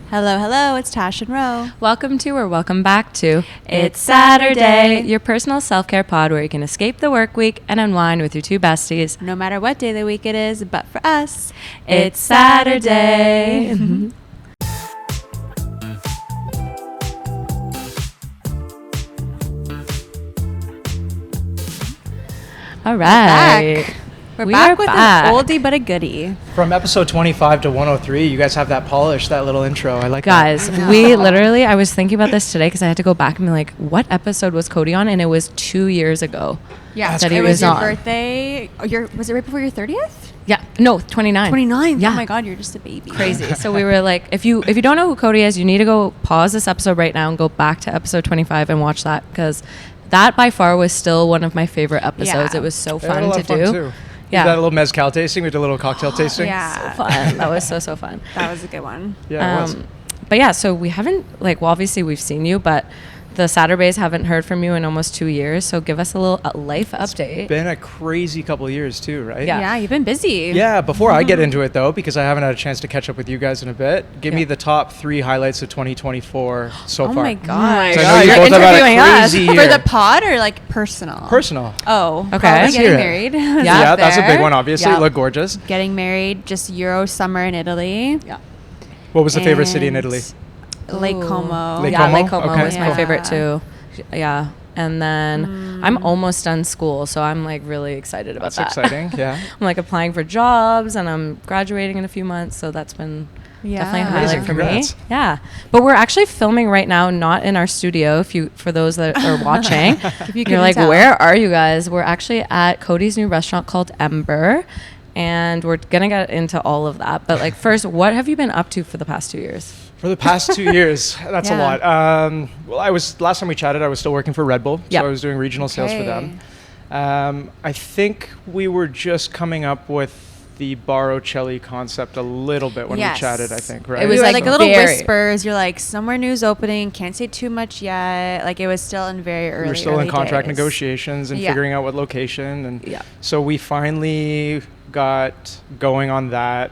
Hello, it's Tash Ro. Welcome to or welcome back to It's Saturday, your personal self-care pod where you can escape the work week and unwind with your two besties. No matter what day of the week it is, but for us, it's Saturday. All right. We're back with an oldie but a goodie. From episode 25 to 103, you guys have that polish, that little intro. I like guys, that. We literally, I was thinking about this today because I had to go back and be like, what episode was Cody on? And it was 2 years ago. Yeah, that it was your on. birthday. Was it right before your 30th? Yeah, no, 29. 29. Yeah. Oh my God, you're just a baby. Crazy. So we were like, if you don't know who Cody is, you need to go pause this episode right now and go back to episode 25 and watch that because that by far was still one of my favorite episodes. Yeah. It was so They had a fun lot to of fun do. too. Yeah. We did a little mezcal tasting. We did a little cocktail tasting. Yeah. So fun. That was so fun. That was a good one. Yeah, it was. But yeah, so we haven't, obviously we've seen you, but the Saturdays haven't heard from you in almost 2 years. So give us a little life update. Been a crazy couple of years too, right? Yeah, you've been busy. Yeah, before I get into it though, because I haven't had a chance to catch up with you guys in a bit, give me the top 3 highlights of 2024 so far. Oh my God. So I know you both have had a crazy year. For the pod or like personal? Personal. Oh, Okay. probably getting Yeah. married. Yeah, that's a big one, obviously. Yeah. Look gorgeous. Getting married, just Euro summer in Italy. Yeah. What was the favorite city in Italy? Lake Ooh. Como. Lake Yeah, Como? Lake Como Okay, was my cool. favorite too. Yeah. And then I'm almost done school, so I'm really excited about That's that. exciting, yeah. I'm applying for jobs and I'm graduating in a few months, so that's been definitely a highlight Amazing. for Congrats. me. Yeah. But we're actually filming right now, not in our studio, for those that are watching. If you You're couldn't tell. where are you guys? We're actually at Cody's new restaurant called Ember. And we're going to get into all of that. But first, what have you been up to for the past 2 years? For the past 2 years, that's a Yeah. lot. Well, last time we chatted, I was still working for RedBull, Yep. so I was doing regional sales for them. I think we were just coming up with the Bar Ocelli concept a little bit when we chatted, I think, right? It was You were like a little very- whispers. You're like, somewhere new's opening. Can't say too much yet. It was still in very early. We were still in contract days. negotiations and Yeah. figuring out what location. And Yeah. so we finally got going on that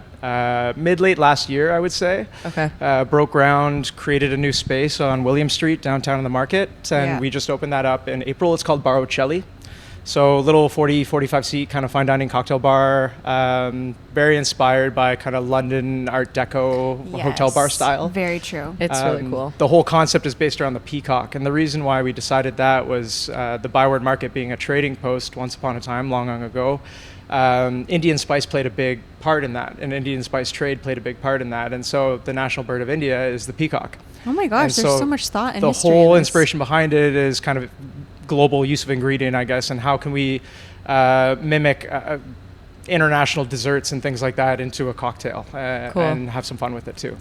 mid-late last year, I would say. Okay. Broke ground, created a new space on William Street, downtown in the market. And Yeah. we just opened that up in April. It's called Bar Ocelli. So a little 40, 45 seat kind of fine dining cocktail bar, very inspired by kind of London Art Deco hotel bar Yes. style. Very true. It's really cool. The whole concept is based around the peacock. And the reason why we decided that was the Byward Market being a trading post once upon a time, long ago. Indian spice played a big part in that. And Indian spice trade played a big part in that. And so the national bird of India is the peacock. Oh my gosh, And there's so much thought and the history in whole this. inspiration behind it is kind of global use of ingredient, I guess, and how can we mimic international desserts and things like that into a cocktail Cool. and have some fun with it too.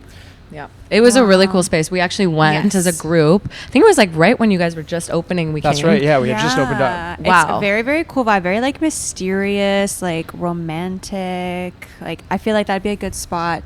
Yeah. It was a really cool space. We actually went as a Yes. group. I think it was right when you guys were just opening. That's came. right. Yeah, we had just opened up. Wow. It's very, very cool vibe. Very mysterious, romantic. I feel like that'd be a good spot.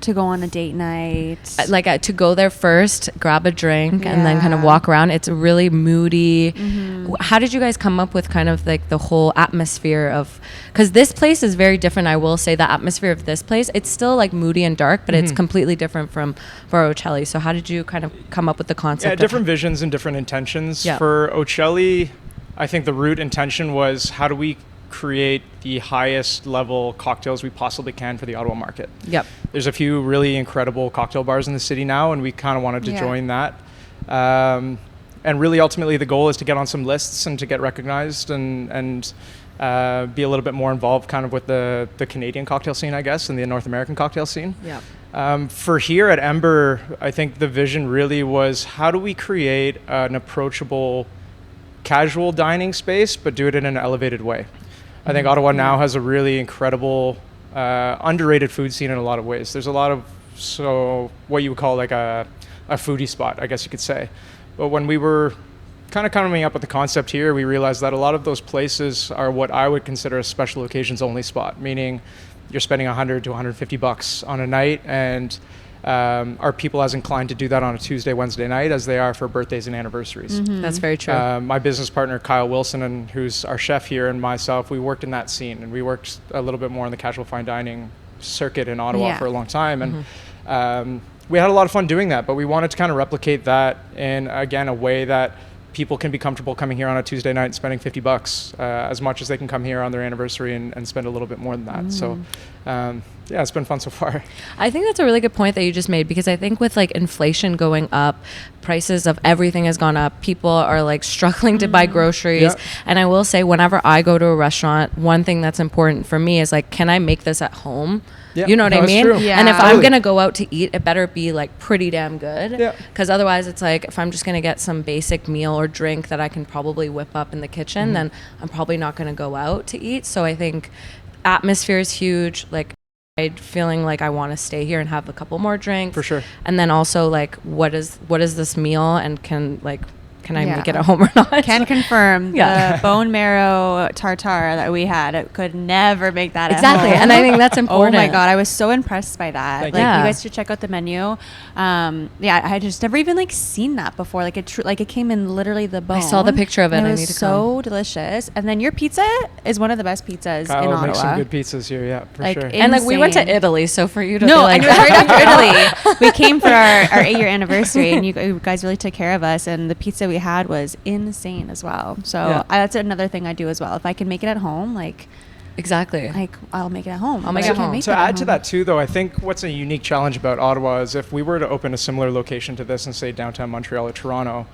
To go on a date night. To go there first, grab a drink, and then kind of Yeah. walk around. It's really moody. Mm-hmm. How did you guys come up with kind of the whole atmosphere of? Because this place is very different. I will say the atmosphere of this place. It's still moody and dark, but it's completely different from Bar Ocelli. So how did you kind of come up with the concept? Yeah, of- different visions and different intentions. Yeah. For Ocelli, I think the root intention was how do we create the highest level cocktails we possibly can for the Ottawa market. Yep. There's a few really incredible cocktail bars in the city now, and we kind of wanted to join that. And really, ultimately, the goal is to get on some lists and to get recognized and be a little bit more involved kind of with the Canadian cocktail scene, I guess, and the North American cocktail scene. Yeah. For here at Ember, I think the vision really was how do we create an approachable casual dining space, but do it in an elevated way. I think Ottawa now has a really incredible, underrated food scene in a lot of ways. There's a lot of, what you would call a foodie spot, I guess you could say. But when we were kind of coming up with the concept here, we realized that a lot of those places are what I would consider a special occasions only spot, meaning you're spending $100 to $150 on a night, and are people as inclined to do that on a Tuesday, Wednesday night as they are for birthdays and anniversaries? That's very true. My business partner, Kyle Wilson, and who's our chef here, and myself, we worked in that scene, and we worked a little bit more in the casual fine dining circuit in Ottawa for a long time. And we had a lot of fun doing that, but we wanted to kind of replicate that in, again, a way that people can be comfortable coming here on a Tuesday night and spending $50 as much as they can come here on their anniversary and spend a little bit more than that. So yeah, it's been fun so far. I think that's a really good point that you just made, because I think with like inflation going up, prices of everything has gone up. People are like struggling to buy groceries. Yeah. And I will say, whenever I go to a restaurant, one thing that's important for me is like, can I make this at home? Yeah. You know what I That's mean? true. Yeah. And if Totally. I'm going to go out to eat, it better be like pretty damn good. Yeah. Because otherwise it's like, if I'm just going to get some basic meal or drink that I can probably whip up in the kitchen, then I'm probably not going to go out to eat. So I think atmosphere is huge. Like, feeling like I want to stay here and have a couple more drinks. For sure. And then also like, what is this meal, and can I Yeah. make it at home or not? Can confirm Yeah. the bone marrow tartare that we had. I could never make that Exactly. at home. And I think that's important. Oh my God, I was so impressed by that. Thank like you. you Yeah. guys should check out the menu. Yeah, I had just never even like seen that before. Like it came in literally the bone. I saw the picture of it. And I it was need to so delicious. And then your pizza is one of the best pizzas Kyle in makes Ottawa. some good pizzas here, yeah, for Like, sure. And like, we went to Insane. Italy, so for you to No, be like, and it was right after Italy. We came for our 8-year anniversary, and you guys really took care of us. And the pizza we had was insane as well. So Yeah. that's another thing I do as well. If I can make it at home, exactly. I'll make it at home. I'll make But it I can't home. make To that at add to home. that too, though, I think what's a unique challenge about Ottawa is if we were to open a similar location to this in, say, downtown Montreal or Toronto,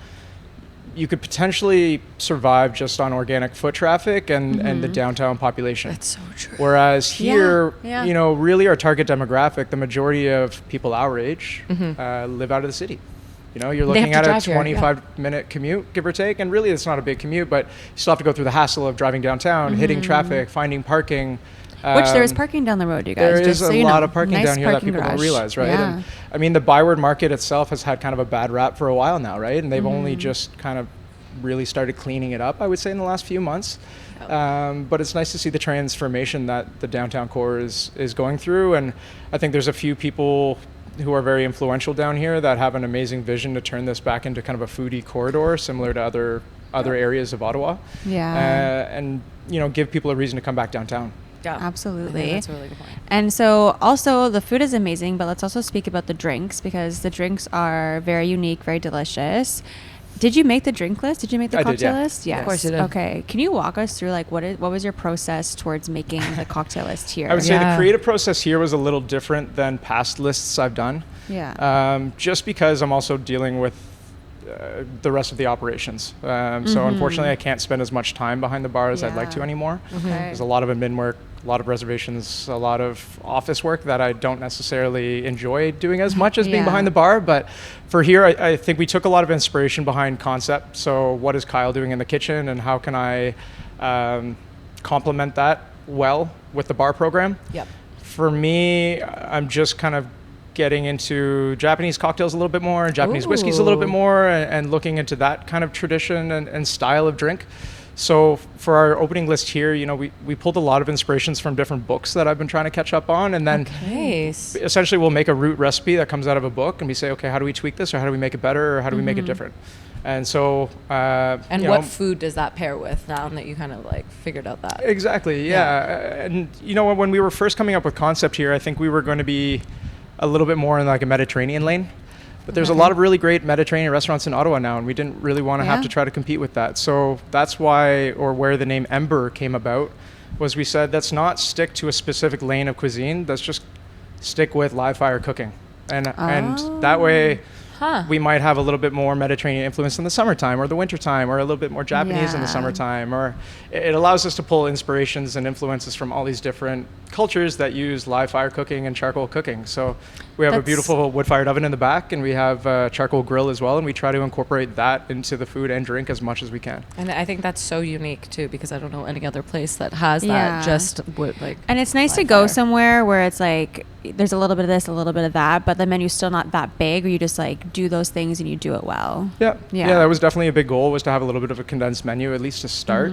you could potentially survive just on organic foot traffic and the downtown population. That's so true. Whereas here, Yeah. you know, really our target demographic, the majority of people our age live out of the city. You know, you're They have looking to at a drive here, 25-minute commute, give or take, and really it's not a big commute, but you still have to go through the hassle of driving downtown, hitting traffic, finding parking. Which there is parking down the road, you guys. There just is so a you lot know. of parking Nice down here that parking people don't garage. realize, right? Yeah. And I mean, the Byward market itself has had kind of a bad rap for a while now, right? And they've only just kind of really started cleaning it up, I would say, in the last few months. But it's nice to see the transformation that the downtown core is going through. And I think there's a few people who are very influential down here that have an amazing vision to turn this back into kind of a foodie corridor similar to other areas of Ottawa. Yeah. And, you know, give people a reason to come back downtown. Yeah. Absolutely. I think that's a really good point. And so also the food is amazing, but let's also speak about the drinks, because the drinks are very unique, very delicious. Did you make the drink list? Did you make the I did, cocktail yeah. list? Yes. Of course you did. Okay. Can you walk us through like what was your process towards making the cocktail list here? I would say the Yeah. creative process here was a little different than past lists I've done. Yeah. Just because I'm also dealing with the rest of the operations. So unfortunately, I can't spend as much time behind the bar as I'd like to Yeah. anymore. Okay. There's a lot of admin work, a lot of reservations, a lot of office work that I don't necessarily enjoy doing as much as being Yeah. behind the bar. But for here, I think we took a lot of inspiration behind concept. So what is Kyle doing in the kitchen, and how can I complement that well with the bar program? Yep. For me, I'm just kind of getting into Japanese cocktails a little bit more, and Japanese whiskeys a little bit Ooh. more, and looking into that kind of tradition and style of drink. So for our opening list here, you know, we pulled a lot of inspirations from different books that I've been trying to catch up on, and then Nice. essentially we'll make a root recipe that comes out of a book, and we say, okay, how do we tweak this, or how do we make it better, or how do we make it different? And so, And you what know, food does that pair with, now that you kind of like figured out that? Exactly, yeah. And you know, when we were first coming up with concept here, I think we were going to be a little bit more in like a Mediterranean lane. But there's a lot of really great Mediterranean restaurants in Ottawa now, and we didn't really want to have Yeah. to try to compete with that. So that's why, or where the name Ember came about, was we said, let's not stick to a specific lane of cuisine, let's just stick with live fire cooking. And that way, Huh. we might have a little bit more Mediterranean influence in the summertime or the wintertime, or a little bit more Japanese in the Yeah. summertime, or it allows us to pull inspirations and influences from all these different cultures that use live fire cooking and charcoal cooking. So we have a That's- beautiful wood-fired oven in the back, and we have a charcoal grill as well, and we try to incorporate that into the food and drink as much as we can. And I think that's so unique too, because I don't know any other place that has Yeah. that. Just would like. And it's nice to live go fire. somewhere where it's like there's a little bit of this, a little bit of that, but the menu's still not that big, or you just like do those things and you do it well. Yeah, Yeah. yeah, that was definitely a big goal, was to have a little bit of a condensed menu, at least to start.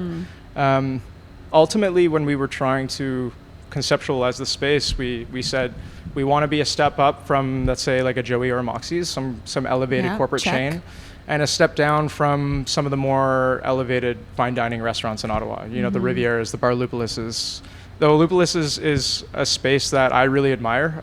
Ultimately, when we were trying to conceptualize the space, we said we want to be a step up from, let's say, like a Joey or a Moxie's, some elevated Yeah, corporate check. chain, and a step down from some of the more elevated fine dining restaurants in Ottawa. You know, the Rivieras, the Bar Lupuluses, though Lupulus is a space that I really admire.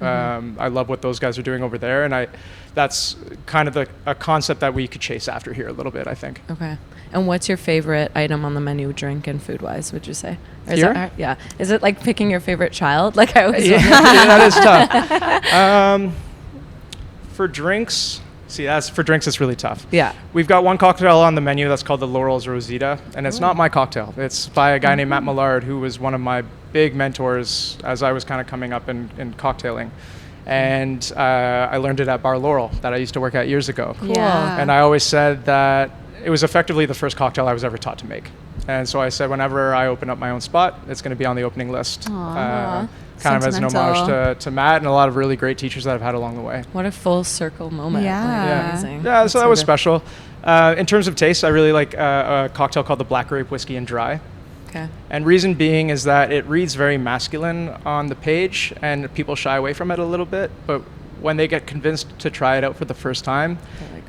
I love what those guys are doing over there, and that's kind of a concept that we could chase after here a little bit, I think. Okay. And what's your favorite item on the menu, drink and food wise, would you say? Or is Here? that, yeah. Is it like picking your favorite child? Like I always Yeah, that is tough. For drinks, it's really tough. Yeah. We've got one cocktail on the menu that's called the Laurel's Rosita, and it's not my cocktail. It's by a guy named Matt Millard, who was one of my big mentors as I was kind of coming up in cocktailing. And I learned it at Bar Laurel that I used to work at years ago. Cool. Yeah. And I always said that it was effectively the first cocktail I was ever taught to make. And so I said, whenever I open up my own spot, it's going to be on the opening list. Aw. Kind of as an Sentimental. homage to Matt and a lot of really great teachers that I've had along the way. What a full circle moment. Yeah. Like, Yeah. amazing. Yeah, so that was good. special. In terms of taste, I really like a cocktail called the Black Grape Whiskey and Dry. Okay. And reason being is that it reads very masculine on the page and people shy away from it a little bit, but when they get convinced to try it out for the first time,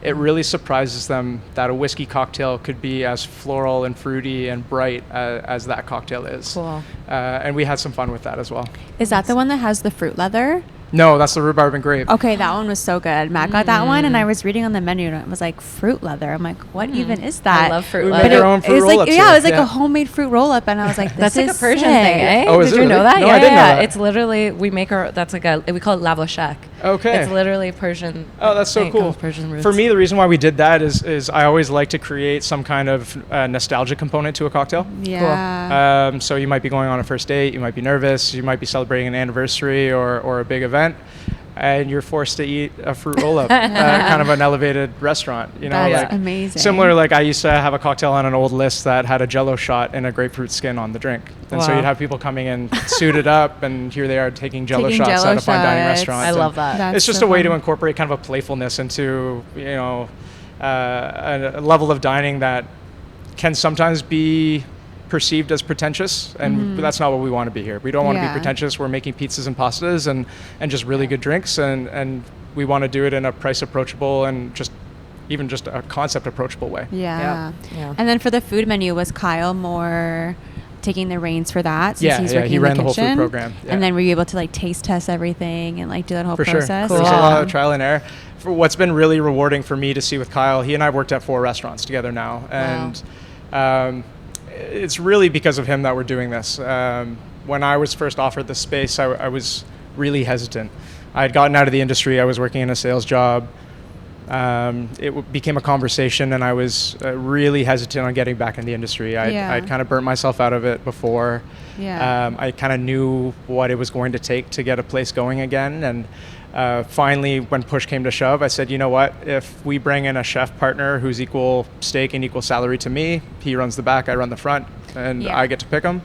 it really surprises them that a whiskey cocktail could be as floral and fruity and bright as that cocktail is. Cool. And we had some fun with that as well. Is that the one that has the fruit leather? No, that's the rhubarb and grape. Okay, that one was so good. Matt got that one, and I was reading on the menu, and it was like fruit leather. I'm like, what even is that? I love fruit We leather. make our own It fruit was like, roll-ups yeah, here. it was like a homemade fruit roll up, and I was like, this That's like a is Persian sick. thing, eh? Oh, is Did it you know really? that? No, yeah, I didn't know yeah. that. It's literally, we call it lavoshek. Okay. It's literally Persian. Oh, that's so I think it cool. comes Persian roots. For me, the reason why we did that is I always like to create some kind of nostalgia component to a cocktail. Yeah. So you might be going on a first date, you might be nervous, you might be celebrating an anniversary or a big event, and you're forced to eat a fruit roll-up, kind of an elevated restaurant. You know, That's like amazing. similar. Like I used to have a cocktail on an old list that had a Jello shot and a grapefruit skin on the drink, and so Wow. you'd have people coming in suited up, and here they are taking Jello Taking shots Jell-O at a fine dining shots. restaurant. I And love that. That's it's just so a way to fun. incorporate kind of a playfulness into a level of dining that can sometimes be perceived as pretentious, and that's not what we want to be here. We don't want to Yeah. be pretentious. We're making pizzas and pastas and just really good drinks, and we want to do it in a price approachable and just a concept approachable way. Yeah. Yeah. And then for the food menu, was Kyle more taking the reins for that since Yeah, he's yeah, working he in ran the the whole food kitchen? program, yeah. And then were you able to like taste test everything and like do that whole For sure. process? There's a Cool. lot of trial and error. For what's been really rewarding for me to see with Kyle, he and I have worked at 4 restaurants together now, and it's really because of him that we're doing this. When I was first offered the space, I was really hesitant. I had gotten out of the industry. I was working in a sales job. Became a conversation, and I was really hesitant on getting back in the industry. I'd kind of burnt myself out of it before. Yeah. I kind of knew what it was going to take to get a place going again, and finally, when push came to shove, I said, you know what? If we bring in a chef partner who's equal stake and equal salary to me, he runs the back, I run the front, and Yeah. I get to pick him,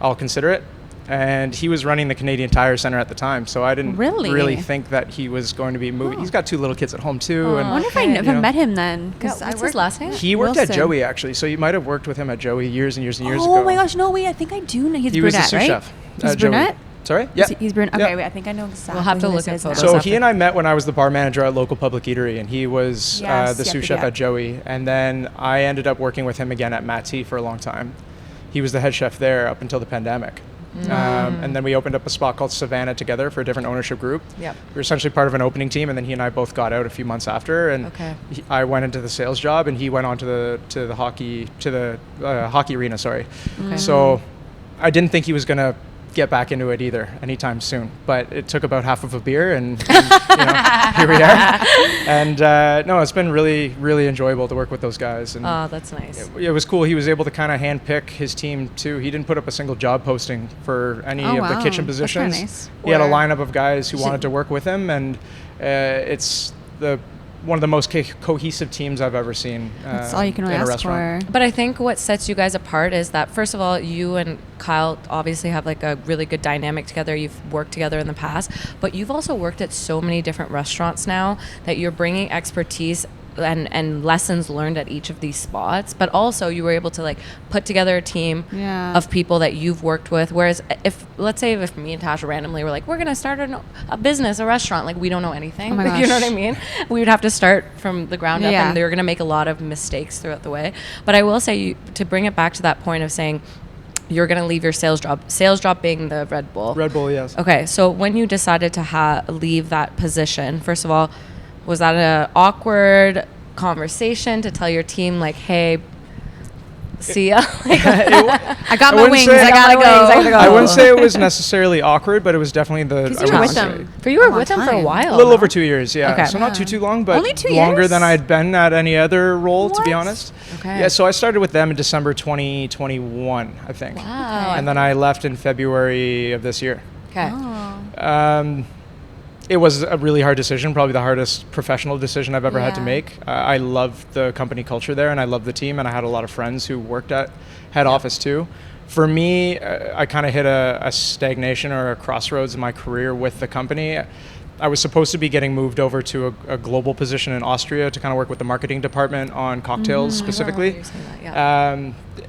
I'll consider it. And he was running the Canadian Tire Center at the time, so I didn't Really? think that he was going to be moving. He's got 2 little kids at home too, I and wonder if I Okay. if You I know. met him then. Because What's his last name? he worked at Wilson. Joey actually, so you might have worked with him at Joey years and years and years Oh ago. my gosh, no, wait, I think I do know. He's He was brunette, a sous right? chef He's at Joey. brunette? Sorry? Yeah. He's brunette. Okay, Yeah. wait, I think I know exactly. We'll have to who look this at is now. photos. So after. he and I met when I was the bar manager at local public eatery, and he was Yes, the yep, sous yep, chef yep. at Joey. And then I ended up working with him again at Matt T for a long time. He was the head chef there up until the pandemic. And then we opened up a spot called Savannah together for a different ownership group. Yep. We were essentially part of an opening team, and then he and I both got out a few months after. And Okay. I went into the sales job, and he went on to the hockey arena. Sorry. Okay. So I didn't think he was gonna get back into it either anytime soon, but it took about half of a beer, and here we are. And no, it's been really, really enjoyable to work with those guys. And Oh, that's nice. it was cool. He was able to kind of handpick his team too. He didn't put up a single job posting for any Oh, of the wow. kitchen That's kinda positions. nice. He had a Where- lineup of guys who wanted to work with him, and it's one of the most cohesive teams I've ever seen. That's all you can in a ask restaurant. for. But I think what sets you guys apart is that, first of all, you and Kyle obviously have like a really good dynamic together. You've worked together in the past, but you've also worked at so many different restaurants now that you're bringing expertise and lessons learned at each of these spots. But also you were able to like put together a team Yeah. of people that you've worked with. Whereas if, let's say if me and Tash randomly were like, we're going to start a business, a restaurant, like we don't know anything. Oh my You know gosh. what I mean? We would have to start from the ground up, Yeah. and they were going to make a lot of mistakes throughout the way. But I will say, to bring it back to that point of saying, you're going to leave your sales job being the Red Bull. Red Bull, yes. Okay, so when you decided to leave that position, first of all, was that an awkward conversation to tell your team, like, hey, see ya? I got my wings. say- I gotta go. I wouldn't say it was necessarily awkward, but it was definitely the. 'Cause I you were would with say- them. For you were A long with them for a time. while. A little no? over 2 years, yeah. Okay. So not too long, but Only 2 longer years? than I'd been at any other role, to be What? honest. Okay. Yeah, so I started with them in December 2021, I think. Wow. And then I left in February of this year. Okay. Oh. It was a really hard decision, probably the hardest professional decision I've ever had to Yeah. make. I love the company culture there, and I love the team, and I had a lot of friends who worked at head office too. For me, I kind of hit a stagnation or a crossroads in my career with the company. I was supposed to be getting moved over to a global position in Austria to kind of work with the marketing department on cocktails specifically.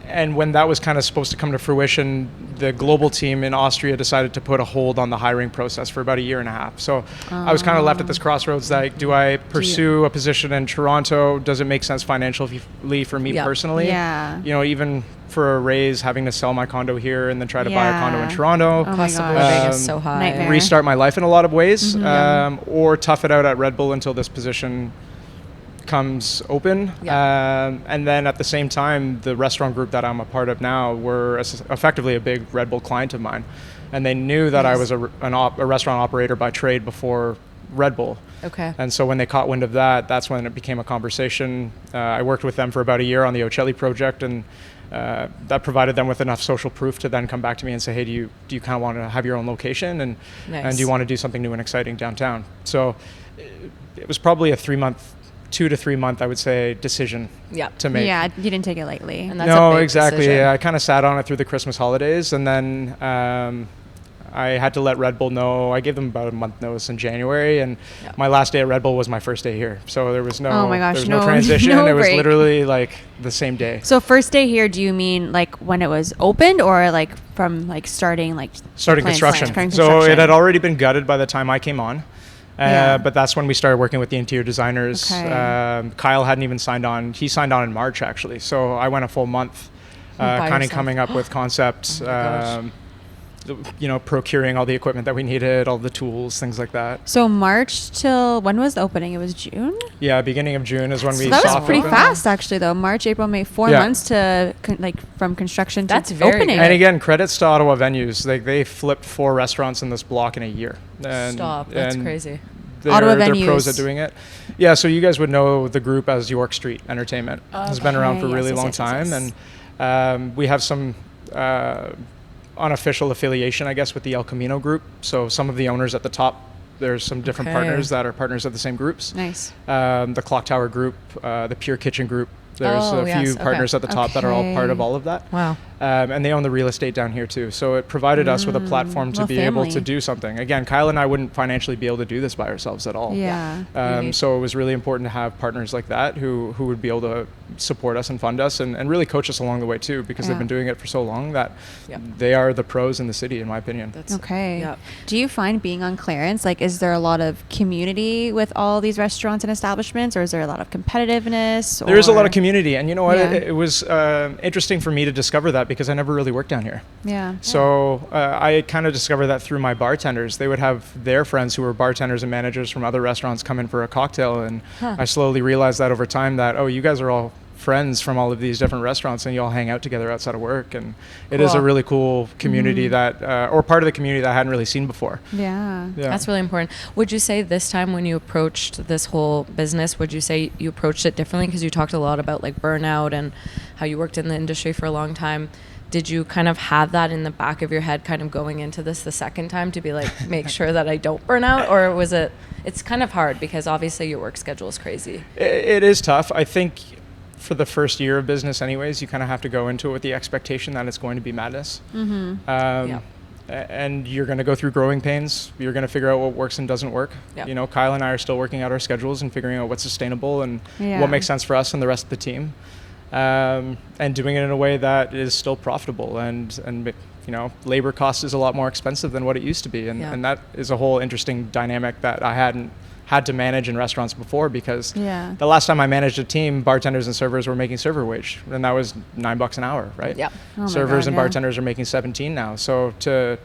And when that was kind of supposed to come to fruition, the global team in Austria decided to put a hold on the hiring process for about a year and a half. So I was kind of left at this crossroads, like, do I pursue a position in Toronto? Does it make sense financially for me personally? Yeah. You know, even for a raise, having to sell my condo here and then try to buy a condo in Yeah. Toronto. Oh my Cost of gosh. living is so high. Nightmare. Restart my life in a lot of ways, or tough it out at Red Bull until this position comes open. And then at the same time, the restaurant group that I'm a part of now were effectively a big Red Bull client of mine. And they knew that I was a restaurant operator by trade before Red Bull. Okay. And so when they caught wind of that, that's when it became a conversation. I worked with them for about a year on the Ocelli project, and that provided them with enough social proof to then come back to me and say, hey, do you kind of want to have your own location, and Nice. do you want to do something new and exciting downtown? So it was probably a 2 to 3 month, I would say, decision to make. Yeah, you didn't take it lightly. And that's a No, big exactly. decision. Yeah, I kind of sat on it through the Christmas holidays, and then I had to let Red Bull know. I gave them about a month notice in January, and my last day at Red Bull was my first day here. So there was no, Oh my gosh, there was no no- transition. no it was break. literally like the same day. So first day here, do you mean like when it was opened, or like from like starting Starting plans, construction. starting So it construction? had already been gutted by the time I came on. Yeah. But that's when we started working with the interior designers. Okay. Kyle hadn't even signed on. He signed on in March, actually. So I went a full month By kind of yourself. coming up with concepts, Oh my gosh. procuring all the equipment that we needed, all the tools, things like that. So March till when was the opening? It was June. Yeah, beginning of June is when we So that was soft pretty opened. fast, actually. Though March, April, May, 4 Yeah. months to from construction to That's very opening. good. And again, credits to Ottawa venues. They flipped 4 restaurants in this block in a year. And, Stop. That's and crazy. Ottawa they're pros venues. at doing it. Yeah, so you guys would know the group as York Street Entertainment. It's been around for a Okay, really yes, long yes, yes, time, yes. and we have some unofficial affiliation, I guess, with the El Camino group. So some of the owners at the top, there's some different Okay. partners that are partners of the same groups. Nice. The Clock Tower group, the Pure Kitchen group. There's Oh, a yes, few okay. partners at the top that are all part of Okay. all of that. Wow. And they own the real estate down here too. So it provided us with a platform to Well, be able to family. do something. Again, Kyle and I wouldn't financially be able to do this by ourselves at all. Yeah. Right. So it was really important to have partners like that who would be able to support us and fund us and really coach us along the way too, because they've Yeah. been doing it for so long that Yep. they are the pros in the city, in my opinion. That's Okay. Yep. Do you find being on Clarence, like, is there a lot of community with all these restaurants and establishments, or is there a lot of competitiveness? There is a lot or- of community, and you know what? Yeah. It was interesting for me to discover that because I never really worked down here. Yeah. So I kind of discovered that through my bartenders. They would have their friends who were bartenders and managers from other restaurants come in for a cocktail, and I slowly realized that over time that, oh, you guys are all friends from all of these different restaurants and you all hang out together outside of work, and it is a Cool. really cool community that or part of the community that I hadn't really seen before. Yeah. Yeah. That's really important. Would you say this time when you approached this whole business, would you say you approached it differently? Because you talked a lot about like burnout and how you worked in the industry for a long time. Did you kind of have that in the back of your head kind of going into this the second time to be like, make sure that I don't burn out? Or was it, it's kind of hard because obviously your work schedule is crazy. It is tough. I think for the first year of business anyways, you kind of have to go into it with the expectation that it's going to be madness. Yeah. And you're going to go through growing pains. You're going to figure out what works and doesn't work. Yeah. You know, Kyle and I are still working out our schedules and figuring out what's sustainable and Yeah. what makes sense for us and the rest of the team. And doing it in a way that is still profitable and you know, labor cost is a lot more expensive than what it used to be. And, Yeah. and that is a whole interesting dynamic that I hadn't had to manage in restaurants before, because Yeah. the last time I managed a team, bartenders and servers were making server wage, and that was $9 an hour, right? Yep. Oh my Servers God, and yeah. bartenders are making 17 now. So to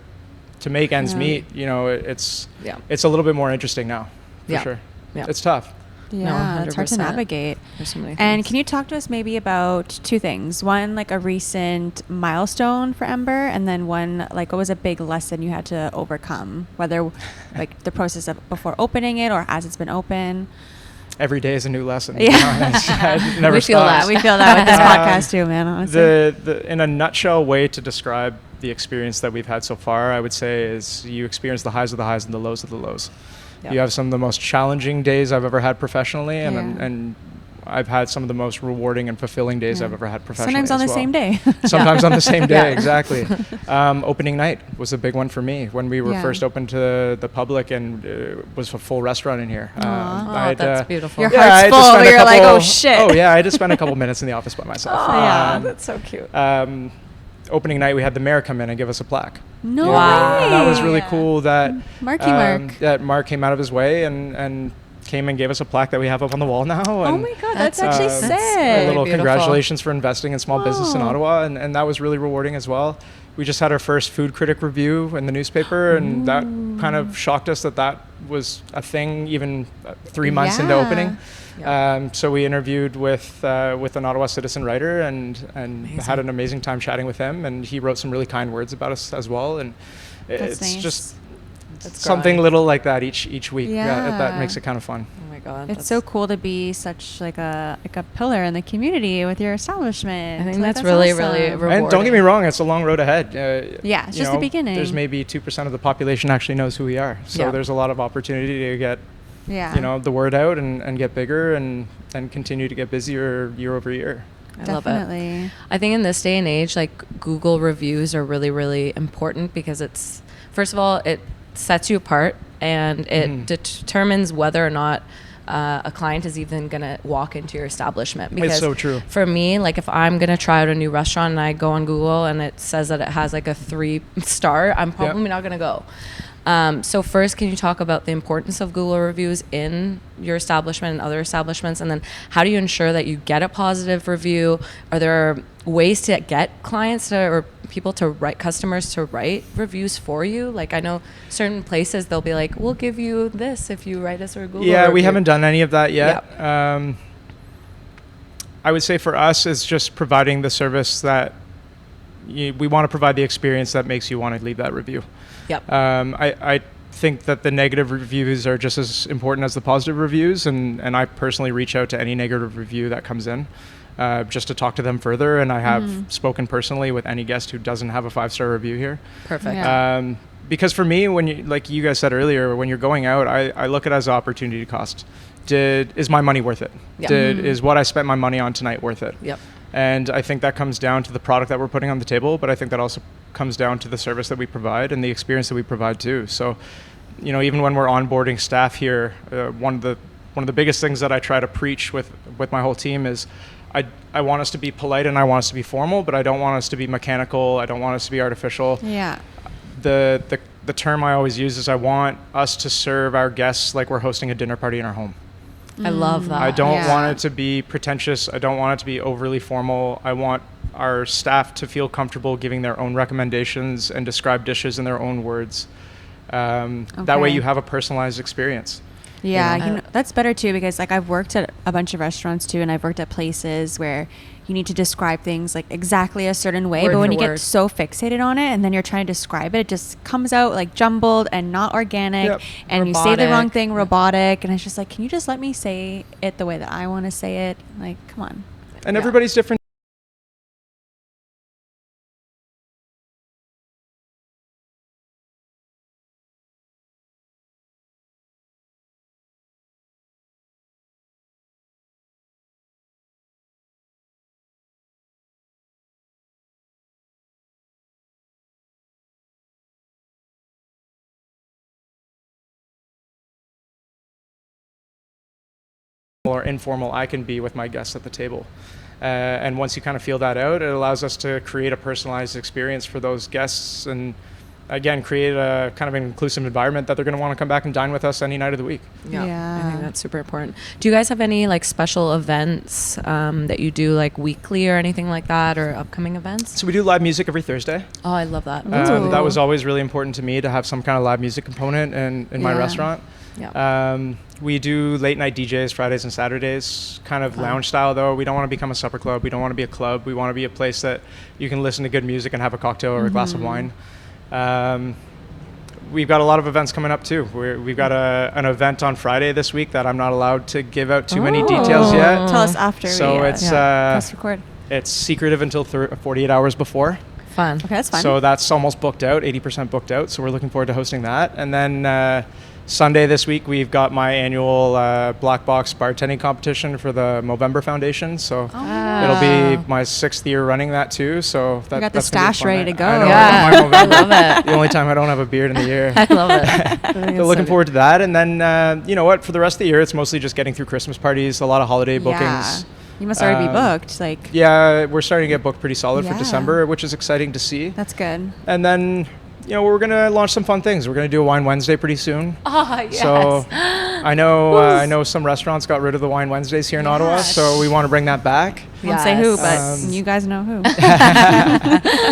make ends Yeah. meet, you know, it's Yeah. it's a little bit more interesting now, for Yeah. sure. Yeah. It's tough. Yeah, it's hard to 100%. navigate. There's so many And things. can you talk to us maybe about two things? One, like a recent milestone for Ember, and then one, like what was a big lesson you had to overcome, whether like the process of before opening it or as it's been open? Every day is a new lesson. Yeah. You know? It never We feel stops. that. We feel that with this Um, podcast too, man, honestly. The in a nutshell way to describe the experience that we've had so far, I would say, is you experience the highs of the highs and the lows of the lows. Yep. You have some of the most challenging days I've ever had professionally, and Yeah. and I've had some of the most rewarding and fulfilling days Yeah. I've ever had professionally. Sometimes on as the well. same day. Sometimes on the same day, Yeah. exactly. Opening night was a big one for me when we were Yeah. first open to the public, and it was a full restaurant in here. Aw. Oh, I'd, that's beautiful. Your yeah, I heart's had to full. spend a You're like, couple- oh shit. Oh yeah, I had to spend a couple minutes in the office by myself. Oh, yeah, Um, that's so cute. Opening night, we had the mayor come in and give us a plaque. No Wow. way. And that was really cool that Marky Mark. that Mark came out of his way and came and gave us a plaque that we have up on the wall now. Oh And my God, that's That's, actually um, sick. a little beautiful. congratulations for investing in small business in Wow. Ottawa, and that was really rewarding as well. We just had our first food critic review in the newspaper, and that kind of shocked us that was a thing even 3 months into Yeah. opening. Yeah. So we interviewed with an Ottawa citizen writer, and had an amazing time chatting with him, and he wrote some really kind words about us as well. And That's it's nice. just That's something growing. little like that each week that Yeah. makes it kind of fun. Oh my God. It's so cool to be such like a pillar in the community with your establishment. I think Like, that's really, awesome. really And don't get rewarding. me wrong, it's a long road ahead. Yeah, it's you just the know, beginning. There's maybe 2% of the population actually knows who we are. So Yeah. there's a lot of opportunity to get Yeah. the word out and get bigger and continue to get busier year over year. I love it. Definitely. I think in this day and age, like Google reviews are really, really important because it's, first of all, it sets you apart and it determines whether or not a client is even going to walk into your establishment. Because so true. For me, like if I'm going to try out a new restaurant and I go on Google and it says that it has like a 3-star, I'm probably not going to go. So first, can you talk about the importance of Google reviews in your establishment and other establishments? And then how do you ensure that you get a positive review? Are there ways to get clients or people to write, customers to write reviews for you? Like I know certain places, they'll be like, we'll give you this if you write us a Google Yeah, we review." haven't done any of that yet. I would say for us, it's just providing the service that we want to provide, the experience that makes you want to leave that review. Yep. I think that the negative reviews are just as important as the positive reviews, and I personally reach out to any negative review that comes in just to talk to them further, and I have spoken personally with any guest who doesn't have a 5-star review here. Perfect. Yeah. Because for me, when you, like you guys said earlier, when you're going out, I look at it as opportunity cost. Is my money worth it? Yeah. Is what I spent my money on tonight worth it? Yep. And I think that comes down to the product that we're putting on the table, but I think that also comes down to the service that we provide and the experience that we provide too. So, even when we're onboarding staff here, one of the biggest things that I try to preach with my whole team is I want us to be polite and I want us to be formal, but I don't want us to be mechanical. I don't want us to be artificial. Yeah. The term I always use is I want us to serve our guests like we're hosting a dinner party in our home. I love that. I don't Yeah. want it to be pretentious. I don't want it to be overly formal. I want our staff to feel comfortable giving their own recommendations and describe dishes in their own words. That way Okay. you have a personalized experience. Yeah, Yeah. that's better too, because like I've worked at a bunch of restaurants too, and I've worked at places where you need to describe things like exactly a certain way, Word but when for you word. get so fixated on it and then you're trying to describe it, it just comes out like jumbled and not organic. Yep. And you say the wrong Robotic. thing, robotic, and it's just like, can you just let me say it the way that I want to say it? Like, come on. And Yeah. everybody's different. More informal I can be with my guests at the table. And once you kind of feel that out, it allows us to create a personalized experience for those guests. And again, create a kind of an inclusive environment that they're going to want to come back and dine with us any night of the week. Yeah, I think that's super important. Do you guys have any like special events that you do like weekly or anything like that, or upcoming events? So we do live music every Thursday. Oh, I love that. That was always really important to me, to have some kind of live music component in my restaurant. Yeah. We do late night DJs Fridays and Saturdays, kind of lounge style though. We don't want to become a supper club. We don't want to be a club. We want to be a place that you can listen to good music and have a cocktail or a glass of wine. We've got a lot of events coming up too. We've got an event on Friday this week that I'm not allowed to give out too many details yet. Tell us after. So it's press record. It's secretive until 48 hours before. Fun. Okay, that's fun. So that's almost booked out, 80% booked out. So we're looking forward to hosting that. And then Sunday this week, we've got my annual Black Box bartending competition for the Movember Foundation. So it'll be my 6th year running that too. So you got the stash ready to go. I know, Yeah. I love it. The only time I don't have a beard in the year. I love it. So looking forward to that. And then, you know what, for the rest of the year, it's mostly just getting through Christmas parties, a lot of holiday bookings. You must already be booked. Like, yeah, we're starting to get booked pretty solid for Yeah. December, which is exciting to see. that's good. And then, you know, we're going to launch some fun things. We're going to do a Wine Wednesday pretty soon. Oh, yes. So I know some restaurants got rid of the Wine Wednesdays here in Ottawa, so we want to bring that back. Won't say who, Yes. but you guys know who.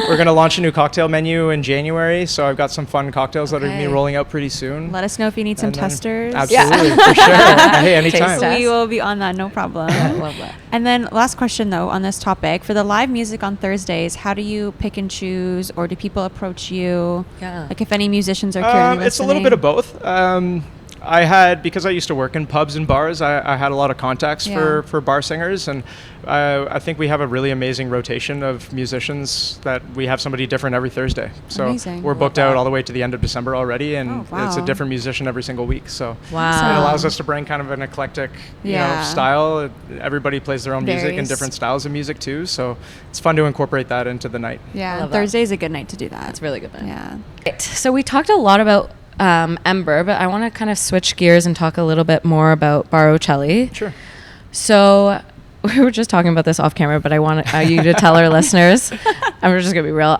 We're going to launch a new cocktail menu in January, so I've got some fun cocktails that are going to be rolling out pretty soon. Let us know if you need some And then- testers. Absolutely, for sure. Hey, anytime. Taste We will be on that, no problem. I love that. And then last question though on this topic, for the live music on Thursdays, how do you pick and choose, or do people approach you? Yeah. Like if any musicians are currently It's a little bit of both. Because I used to work in pubs and bars, I had a lot of contacts for bar singers, and I think we have a really amazing rotation of musicians that we have somebody different every Thursday. So Amazing. we're booked out all the way to the end of December already, and Oh, it's a wow. different musician every single week. So Wow. it allows us to bring kind of an eclectic style. Everybody plays their own music and Varies. different styles of music too. So it's fun to incorporate that into the night. Yeah, Love that. Thursday is a good night to do that. That's really good. Man. Yeah. Right. So we talked a lot about Ember, but I want to kind of switch gears and talk a little bit more about Bar Ocelli. Sure. So we were just talking about this off camera, but I want you to tell our listeners. I'm just gonna be real.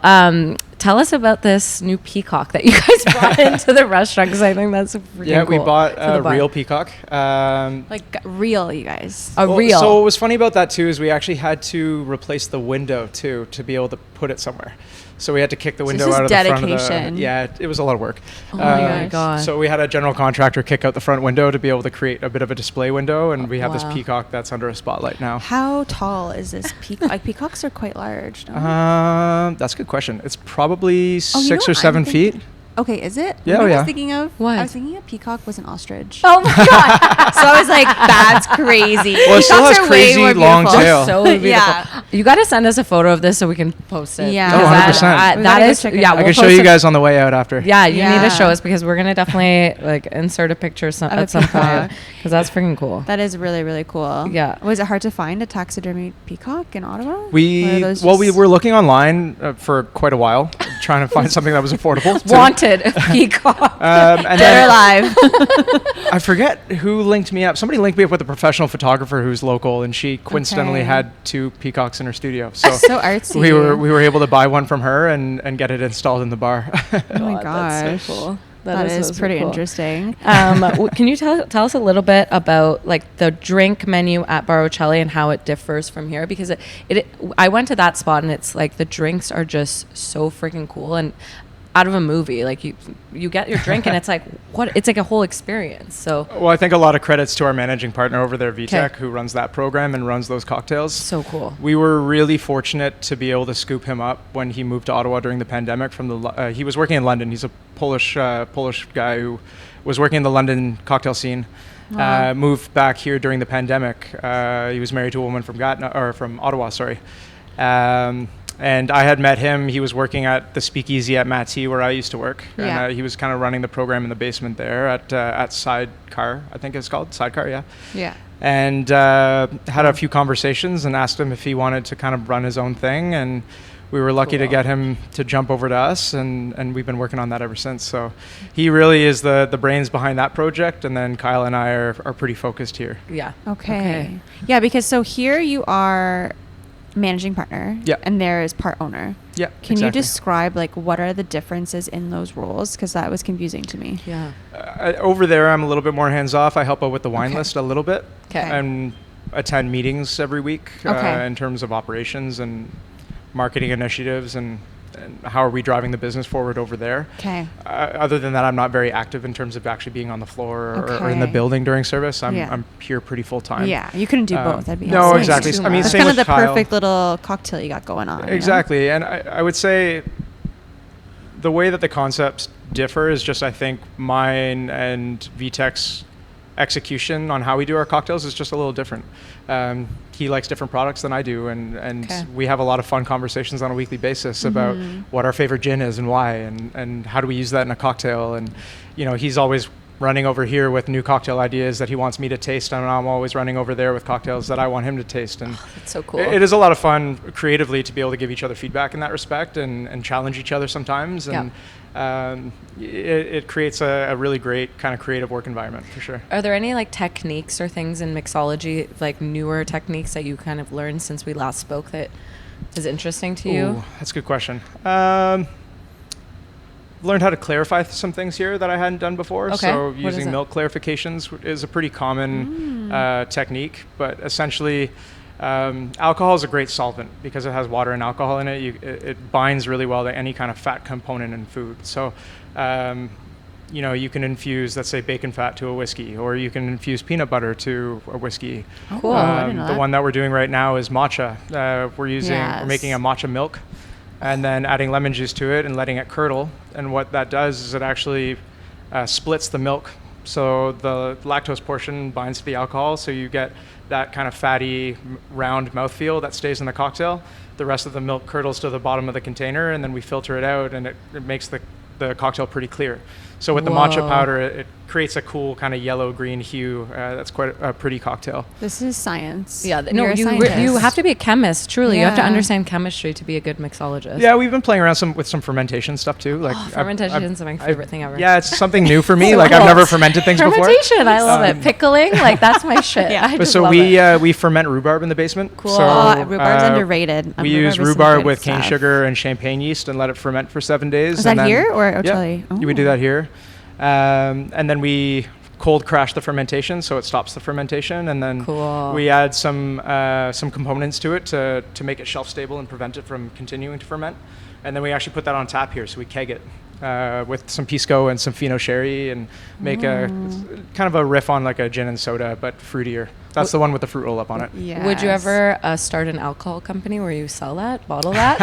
Tell us about this new peacock that you guys brought into the restaurant, because I think that's freaking We cool bought for the a bar. real peacock. Like real, you guys. Real. So what was funny about that too is we actually had to replace the window too to be able to put it somewhere. So we had to kick the window this is out of the front of dedication. the. Yeah, it was a lot of work. Oh my gosh. So we had a general contractor kick out the front window to be able to create a bit of a display window, and we have this Wow. peacock that's under a spotlight now. How tall is this peacock? Like peacocks are quite large. No? That's a good question. It's probably Oh, you 6 know or what 7 I'm thinking? feet. Okay, is it? Yeah, You know what I yeah. was thinking of? What? I was thinking a peacock was an ostrich. Oh my god. So I was like, that's crazy. Well, it still Peacocks has are way crazy more long beautiful. tail. So beautiful. Yeah. You got to send us a photo of this so we can post it. Yeah. Because Oh, 100%. that We gotta go is check it yeah. out. I we'll can show post you it. guys on the way out after. Yeah, you need to show Yeah. us, because we're gonna definitely like insert a picture Of at a some point, peacock. because that's freaking cool. That is really, really cool. Yeah. Was it hard to find a taxidermy peacock in Ottawa? Or are We those we just- were looking online for quite a while, trying to find something that was affordable. too. Wanted a peacock. And Dead or then alive. I forget who linked me up. Somebody linked me up with a professional photographer who's local, and she coincidentally Okay. had 2 peacocks in her studio. So So artsy. we were able to buy one from her and get it installed in the bar. Oh my That's gosh. so cool. That is so pretty cool. interesting. Can you tell us a little bit about like the drink menu at Bar Ocelli and how it differs from here? Because I went to that spot and it's like the drinks are just so freaking cool and out of a movie. Like you get your drink and it's like it's like a whole experience. So Well, I think a lot of credits to our managing partner over there, VTech, 'Kay. who runs that program and runs those cocktails. so cool. We were really fortunate to be able to scoop him up when he moved to Ottawa during the pandemic. He was working in London. He's a Polish guy who was working in the London cocktail scene. Wow. Moved back here during the pandemic. He was married to a woman from from Ottawa, sorry. And I had met him. He was working at the Speakeasy at Matty, where I used to work. Yeah. And he was kind of running the program in the basement there at Sidecar, I think it's called. Sidecar, yeah. Yeah. And had a few conversations and asked him if he wanted to kind of run his own thing. And we were lucky to Cool. get him to jump over to us. And we've been working on that ever since. So he really is the brains behind that project. And then Kyle and I are pretty focused here. Yeah. Yeah, because so here you are managing partner. Yeah. And there is part owner. Yeah. Can you exactly. describe like what are the differences in those roles? Because that was confusing to me. Yeah. Over there, I'm a little bit more hands off. I help out with the wine Okay. list a little bit. Okay. And attend meetings every week Okay. in terms of operations and marketing initiatives and how are we driving the business forward over there. Okay. Other than that, I'm not very active in terms of actually being on the floor or in the Okay. building during service. I'm Yeah. here pretty full time. Yeah, you couldn't do both. That'd be no, insane. exactly. Too I mean, much. That's same kind of with the Kyle. perfect little cocktail you got going on. you know? Exactly. And I would say the way that the concepts differ is just, I think, mine and VTech's execution on how we do our cocktails is just a little different. He likes different products than I do, and Okay. we have a lot of fun conversations on a weekly basis about what our favorite gin is and why, and how do we use that in a cocktail. And he's always running over here with new cocktail ideas that he wants me to taste, and I'm always running over there with cocktails that I want him to taste. And That's so cool. it is a lot of fun creatively to be able to give each other feedback in that respect and challenge each other sometimes. And it creates a really great kind of creative work environment for sure. Are there any like techniques or things in mixology, like newer techniques that you kind of learned since we last spoke that is interesting to you? Ooh, that's a good question. Learned how to clarify some things here that I hadn't done before. Okay. So What is using it? milk clarifications is a pretty common technique, but essentially alcohol is a great solvent because it has water and alcohol in it. It binds really well to any kind of fat component in food. So you can infuse, let's say, bacon fat to a whiskey, or you can infuse peanut butter to a whiskey. Cool. I didn't know The that. one that we're doing right now is matcha. We're making a matcha milk and then adding lemon juice to it and letting it curdle. And what that does is it actually splits the milk. So the lactose portion binds to the alcohol, so you get that kind of fatty, round mouthfeel that stays in the cocktail. The rest of the milk curdles to the bottom of the container, and then we filter it out, and it makes the cocktail pretty clear. So with the matcha Whoa. powder, it creates a cool kind of yellow-green hue. That's quite a pretty cocktail. This is science. Yeah, You're a scientist. you have to be a chemist. Truly, you have to Yeah. understand chemistry to be a good mixologist. Yeah, we've been playing around with some fermentation stuff too. Like Fermentation is my favorite thing ever. Yeah, it's something new for me. Like I've never fermented things before. Fermentation, I love it. Pickling, like that's my shit. Yeah. I But just so love we it. we ferment rhubarb in the basement. Cool. So, Rhubarb's underrated. We use rhubarb with cane sugar and champagne yeast and let it ferment for 7 days. Is and that then- here or Yeah, Ocelli? you would do that here. And then we cold crash the fermentation, so it stops the fermentation, and then Cool. we add some components to it to make it shelf stable and prevent it from continuing to ferment. And then we actually put that on tap here, so we keg it with some pisco and some Fino sherry and make it's kind of a riff on like a gin and soda, but fruitier. That's the one with the fruit roll up on it. Yeah. Would you ever start an alcohol company where you sell that, bottle that?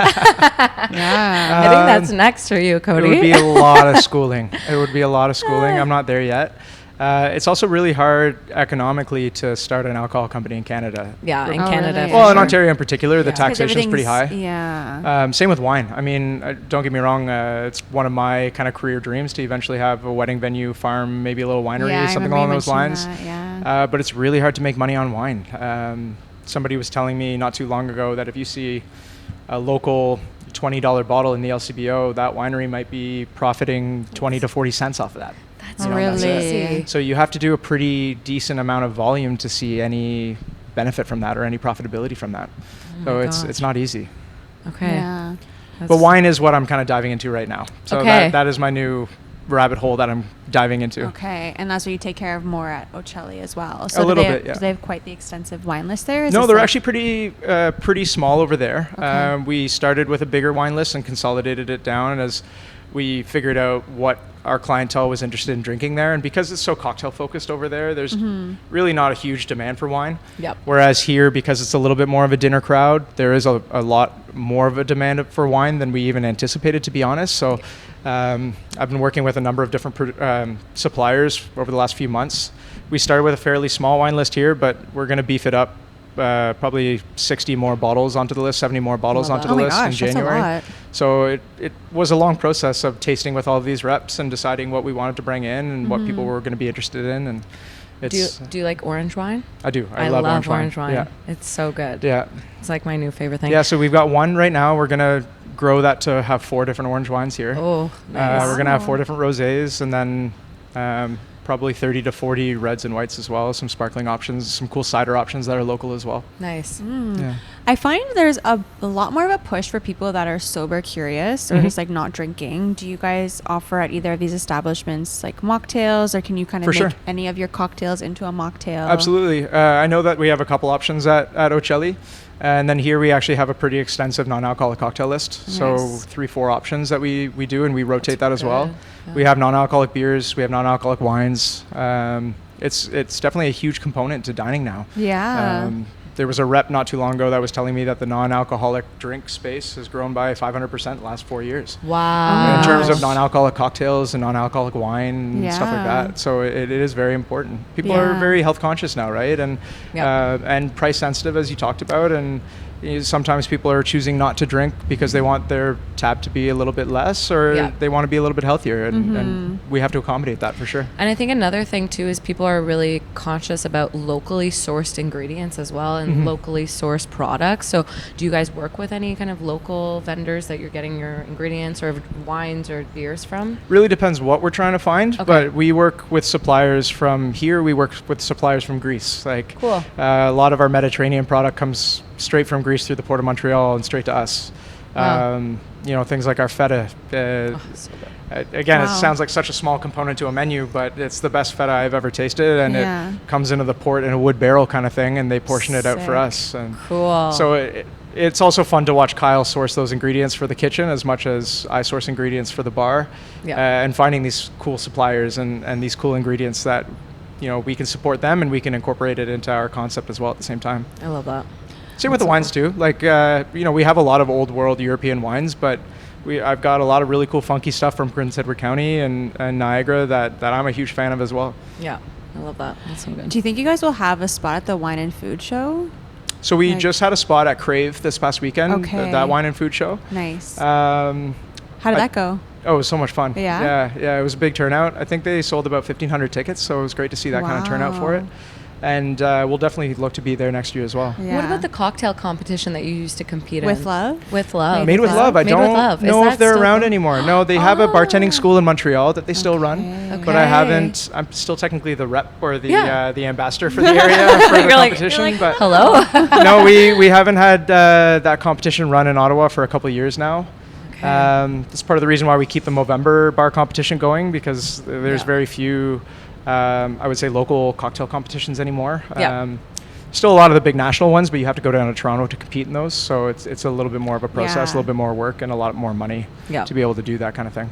Yeah. I think that's next for you, Cody. It would be a lot of schooling. It would be a lot of schooling. I'm not there yet. It's also really hard economically to start an alcohol company in Canada. Yeah, in Oh, Canada. really? for Well, in sure. Ontario in particular, the Yeah. taxation is pretty high. Yeah. Same with wine. I mean, don't get me wrong. It's one of my kind of career dreams to eventually have a wedding venue, farm, maybe a little winery, Yeah, I something remember along you those lines. mentioned that, yeah. But it's really hard to make money on wine. Somebody was telling me not too long ago that if you see a local $20 bottle in the LCBO, that winery might be profiting 20 to 40 cents off of that. That's Oh, really really? easy. So you have to do a pretty decent amount of volume to see any benefit from that or any profitability from that. So my it's gosh. not easy. Okay. Yeah. But wine is what I'm kind of diving into right now. So Okay. that is my new rabbit hole that I'm diving into. Okay, and that's what you take care of more at Ocelli as well. A little do they, bit, yeah. Do they have quite the extensive wine list there? Is No, this they're like- actually pretty small over there. Okay. We started with a bigger wine list and consolidated it down as we figured out what our clientele was interested in drinking there. And because it's so cocktail focused over there, there's really not a huge demand for wine. Yep. Whereas here, because it's a little bit more of a dinner crowd, there is a lot more of a demand for wine than we even anticipated, to be honest. So I've been working with a number of different suppliers over the last few months. We started with a fairly small wine list here, but we're going to beef it up. Probably 60 more bottles onto the list, 70 more bottles Love onto that. the Oh my list gosh, in that's a January. lot. So it was a long process of tasting with all of these reps and deciding what we wanted to bring in and what people were going to be interested in. And it's Do you like orange wine? I do. I love orange wine. Yeah. It's so good. Yeah. It's like my new favorite thing. Yeah. So we've got one right now. We're going to grow that to have 4 different orange wines here. Oh, nice. We're going to have 4 different rosés and then probably 30 to 40 reds and whites as well, some sparkling options, some cool cider options that are local as well. Nice. Yeah. I find there's a lot more of a push for people that are sober curious or just like not drinking. Do you guys offer at either of these establishments like mocktails, or can you kind of make any of your cocktails into a mocktail? Absolutely. I know that we have a couple options at Ocelli. And then here we actually have a pretty extensive non-alcoholic cocktail list. Nice. So 3-4 options that we do, and we rotate that as well. Yeah. We have non-alcoholic beers, we have non-alcoholic wines. It's definitely a huge component to dining now. Yeah. There was a rep not too long ago that was telling me that the non-alcoholic drink space has grown by 500% the last 4 years. Wow. In terms of non-alcoholic cocktails and non-alcoholic wine and stuff like Yeah. that. So it is very important. People Yeah. are very health conscious now, right? And Yep. and price sensitive, as you talked about. And sometimes people are choosing not to drink because they want their tab to be a little bit less, or Yeah. they want to be a little bit healthier. And we have to accommodate that for sure. And I think another thing too is people are really conscious about locally sourced ingredients as well, and locally sourced products. So do you guys work with any kind of local vendors that you're getting your ingredients or wines or beers from? Really depends what we're trying to find, Okay. but we work with suppliers from here. We work with suppliers from Greece. Like Cool. a lot of our Mediterranean product comes straight from Greece through the port of Montreal and straight to us. Wow. Things like our feta. So good. Again, Wow. it sounds like such a small component to a menu, but it's the best feta I've ever tasted, and Yeah. it comes into the port in a wood barrel kind of thing, and they portion it out for Sick. us. And Cool. so it's also fun to watch Kyle source those ingredients for the kitchen as much as I source ingredients for the bar, Yeah. and finding these cool suppliers and these cool ingredients that we can support them and we can incorporate it into our concept as well at the same time. I love that. Same with the wines too. Like we have a lot of old world European wines, but I've got a lot of really cool funky stuff from Prince Edward County and Niagara that I'm a huge fan of as well. Yeah. I love that. That's so good. Do you think you guys will have a spot at the wine and food show? So we Like- just had a spot at Crave this past weekend, Okay. that wine and food show. Nice. How How did that go? Oh, it was so much fun. Yeah? Yeah, it was a big turnout. I think they sold about 1,500 tickets, so it was great to see that kind of turnout for it. Wow. And we'll definitely look to be there next year as well. Yeah. What about the cocktail competition that you used to compete With in? Love? With Love. Made with Love. I Made with don't Love. Is know that if they're still around going? anymore. No, they have a bartending Oh. school in Montreal that they still run, Okay. but I Okay. haven't. I'm still technically the rep or the Yeah. the ambassador for the area for the You're like- competition. you're like, but hello? no, we haven't had that competition run in Ottawa for a couple of years now. Okay. That's part of the reason why we keep the Movember bar competition going, because there's Yeah. very few, I would say, local cocktail competitions anymore. Yeah. Still a lot of the big national ones, but you have to go down to Toronto to compete in those. So it's a little bit more of a process, Yeah. a little bit more work, and a lot more money Yeah. to be able to do that kind of thing.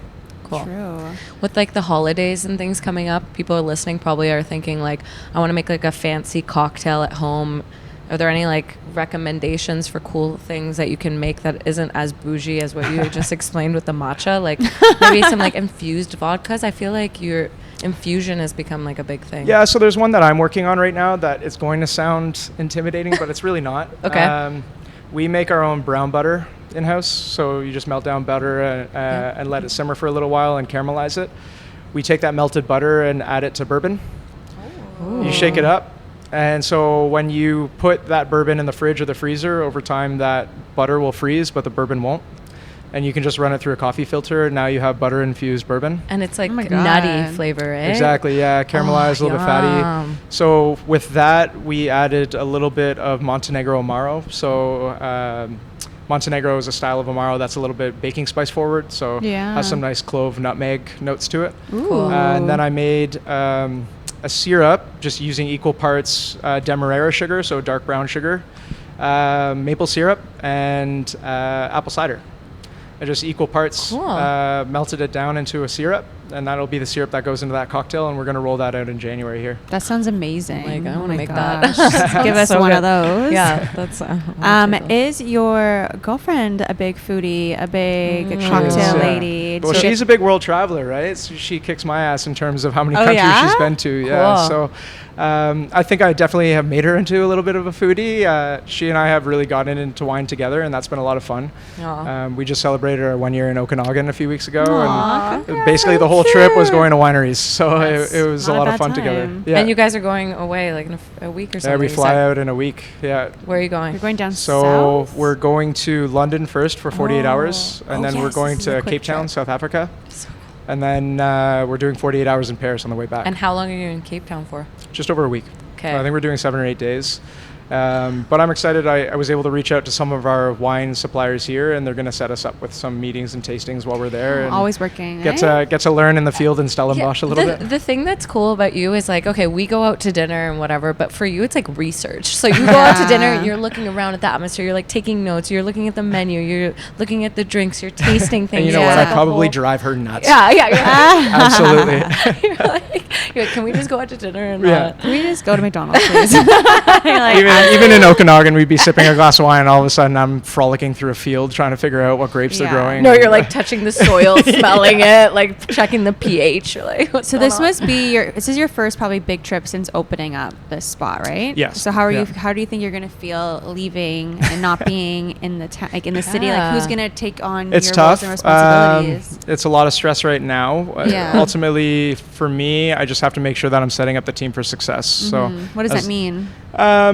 Cool. True. With like the holidays and things coming up, people are listening probably are thinking like, I want to make like a fancy cocktail at home. Are there any like recommendations for cool things that you can make that isn't as bougie as what you just explained with the matcha? Like maybe some like infused vodkas. I feel like your infusion has become like a big thing. Yeah, so there's one that I'm working on right now that it's going to sound intimidating, but it's really not. Okay. We make our own brown butter in-house, so you just melt down butter and let it simmer for a little while and caramelize it. We take that melted butter and add it to bourbon. You shake it up, and so when you put that bourbon in the fridge or the freezer, over time that butter will freeze, but the bourbon won't. And you can just run it through a coffee filter, and now you have butter infused bourbon. And it's like Oh my nutty God. flavor, eh? Exactly, yeah, caramelized, a little bit fatty. yum. So with that, we added a little bit of Montenegro Amaro. So Montenegro is a style of Amaro that's a little bit baking spice forward, so Yeah. has some nice clove, nutmeg notes to it. Cool. And then I made a syrup just using equal parts Demerara sugar, so dark brown sugar, maple syrup, and apple cider. I just equal parts Cool. melted it down into a syrup, and that'll be the syrup that goes into that cocktail, and we're going to roll that out in January here. That sounds amazing. Like, I Oh wanna my make that. gosh. Give us So one good. of those. Yeah, that's. I wanna do those. Is your girlfriend a big foodie, a big cocktail Yeah. lady? Well, So- she's a big world traveler, right? So she kicks my ass in terms of how many Oh, countries yeah? she's been to. Yeah. Cool. So I think I definitely have made her into a little bit of a foodie. She and I have really gotten into wine together, and that's been a lot of fun. Aw. We just celebrated our 1 year in Okanagan a few weeks ago, Aw, and basically the whole trip was going to wineries. So That's it was a not a lot of bad fun together. time. Yeah. And you guys are going away like in a week or something. Yeah, we you fly said. out in a week. Yeah. Where are you going? You're going down So south? we're going to London first for 48 hours, and then we're yes, going this is a to quick Cape Town, trip. South Africa. And then we're doing 48 hours in Paris on the way back. And how long are you in Cape Town for? Just over a week. Okay. I think we're doing 7 or 8 days. But I'm excited. I was able to reach out to some of our wine suppliers here, and they're going to set us up with some meetings and tastings while we're there. And always working. Get to learn in the field in Stellenbosch a little bit. The thing that's cool about you is like, okay, we go out to dinner and whatever, but for you, it's like research. So you go out to dinner, and you're looking around at the atmosphere, you're like taking notes, you're looking at the menu, you're looking at the drinks, you're tasting things. And you know what? I probably drive her nuts. Yeah, you're like, absolutely. you're like, can we just go out to dinner and can we just go to McDonald's, please? Even in Okanagan, we'd be sipping a glass of wine, and all of a sudden I'm frolicking through a field trying to figure out what grapes they're growing. No, you're like touching the soil, smelling it, like checking the pH. You're like, so this must be this is your first probably big trip since opening up this spot, right? Yes. So how do you think you're gonna feel leaving and not being in the in the city? Like, who's gonna take on your roles and responsibilities? It's a lot of stress right now. Ultimately, for me, I just have to make sure that I'm setting up the team for success. So what does that mean?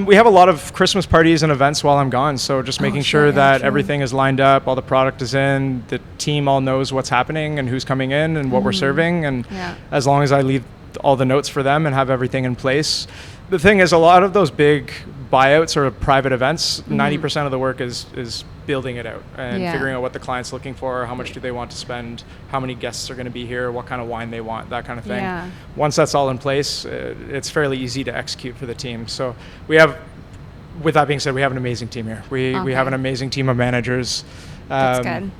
We have a lot of Christmas parties and events while I'm gone, so just making sure that everything is lined up, all the product is in, the team all knows what's happening and who's coming in and what we're serving, and as long as I leave all the notes for them and have everything in place. The thing is, a lot of those big buyouts or private events, 90% of the work is building it out and figuring out what the client's looking for, how much do they want to spend, how many guests are going to be here, what kind of wine they want, that kind of thing. Once that's all in place, it's fairly easy to execute for the team. So with that being said, we have an amazing team here. We have an amazing team of managers. That's good.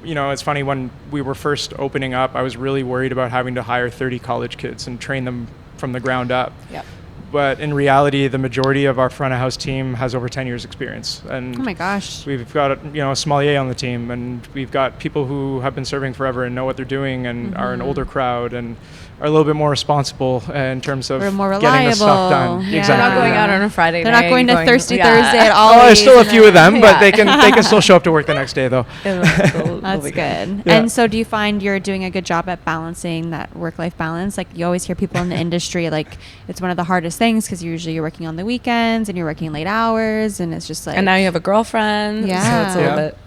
You know, it's funny, when we were first opening up, I was really worried about having to hire 30 college kids and train them from the ground up. Yep. But in reality, the majority of our front of house team has over 10 years experience. And oh my gosh. We've got a sommelier on the team, and we've got people who have been serving forever and know what they're doing and are an older crowd and are a little bit more responsible in terms of getting the stuff done. Yeah. Exactly. They're not going out on a Friday They're night. not going to Thirsty Thursday at all. Oh, there's still a few of them, but they can still show up to work the next day, though. That's good. Yeah. And so do you find you're doing a good job at balancing that work-life balance? Like, you always hear people in the industry, like, it's one of the hardest things because usually you're working on the weekends and you're working late hours, and it's just like... And now you have a girlfriend. Yeah. So it's a little bit...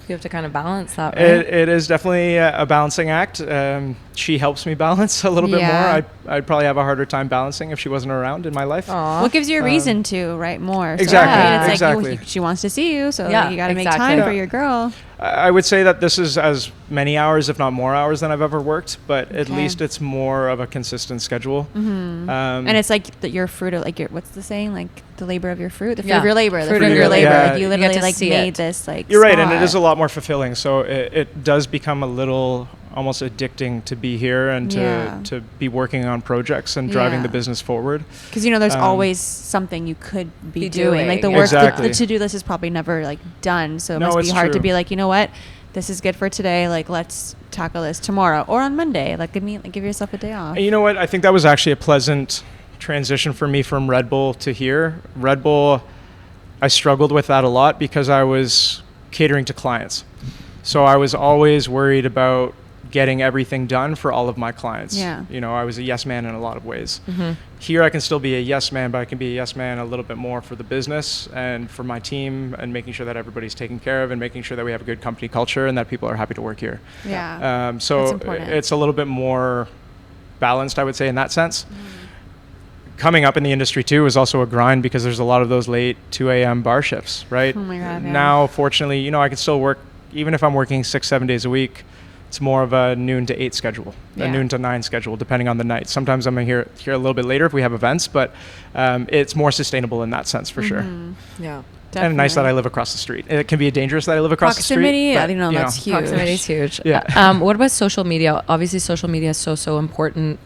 You have to kind of balance that, right? It is definitely a balancing act. She helps me balance a little bit more. I'd probably have a harder time balancing if she wasn't around in my life. Aww. What gives you a reason to, right, more? So, exactly. It's like she wants to see you, so you got to make time for your girl. I would say that this is as many hours, if not more hours, than I've ever worked, but at least it's more of a consistent schedule. And it's like your fruit, like what's the saying? Like the labor of your fruit, the fruit of your labor, the fruit of your labor. Like, you literally like made this like. You're right, and it is a lot more fulfilling. So it does become a little almost addicting to be here and to be working on projects and driving the business forward. Because there's always something you could be doing. Like the work, the to-do list is probably never like done. So it must be hard to be like, you know what, this is good for today. Like, let's tackle this tomorrow or on Monday. Like, give yourself a day off. And you know what? I think that was actually a pleasant transition for me from RedBull to here. RedBull, I struggled with that a lot because I was catering to clients. So I was always worried about getting everything done for all of my clients. Yeah. You know, I was a yes man in a lot of ways. Here I can still be a yes man, but I can be a yes man a little bit more for the business and for my team and making sure that everybody's taken care of and making sure that we have a good company culture and that people are happy to work here. Yeah. So it's a little bit more balanced, I would say, in that sense. Coming up in the industry too is also a grind because there's a lot of those late 2 a.m. bar shifts, right? Oh my God, Now, fortunately, I can still work, even if I'm working 6-7 days a week. It's more of a noon to 8 schedule, a noon to 9 schedule, depending on the night. Sometimes I'm here a little bit later if we have events, but it's more sustainable in that sense for sure. Yeah. Definitely. And nice that I live across the street. It can be dangerous that I live across the street. Proximity, I don't know, that's huge. Proximity is huge. Yeah. What about social media? Obviously, social media is so important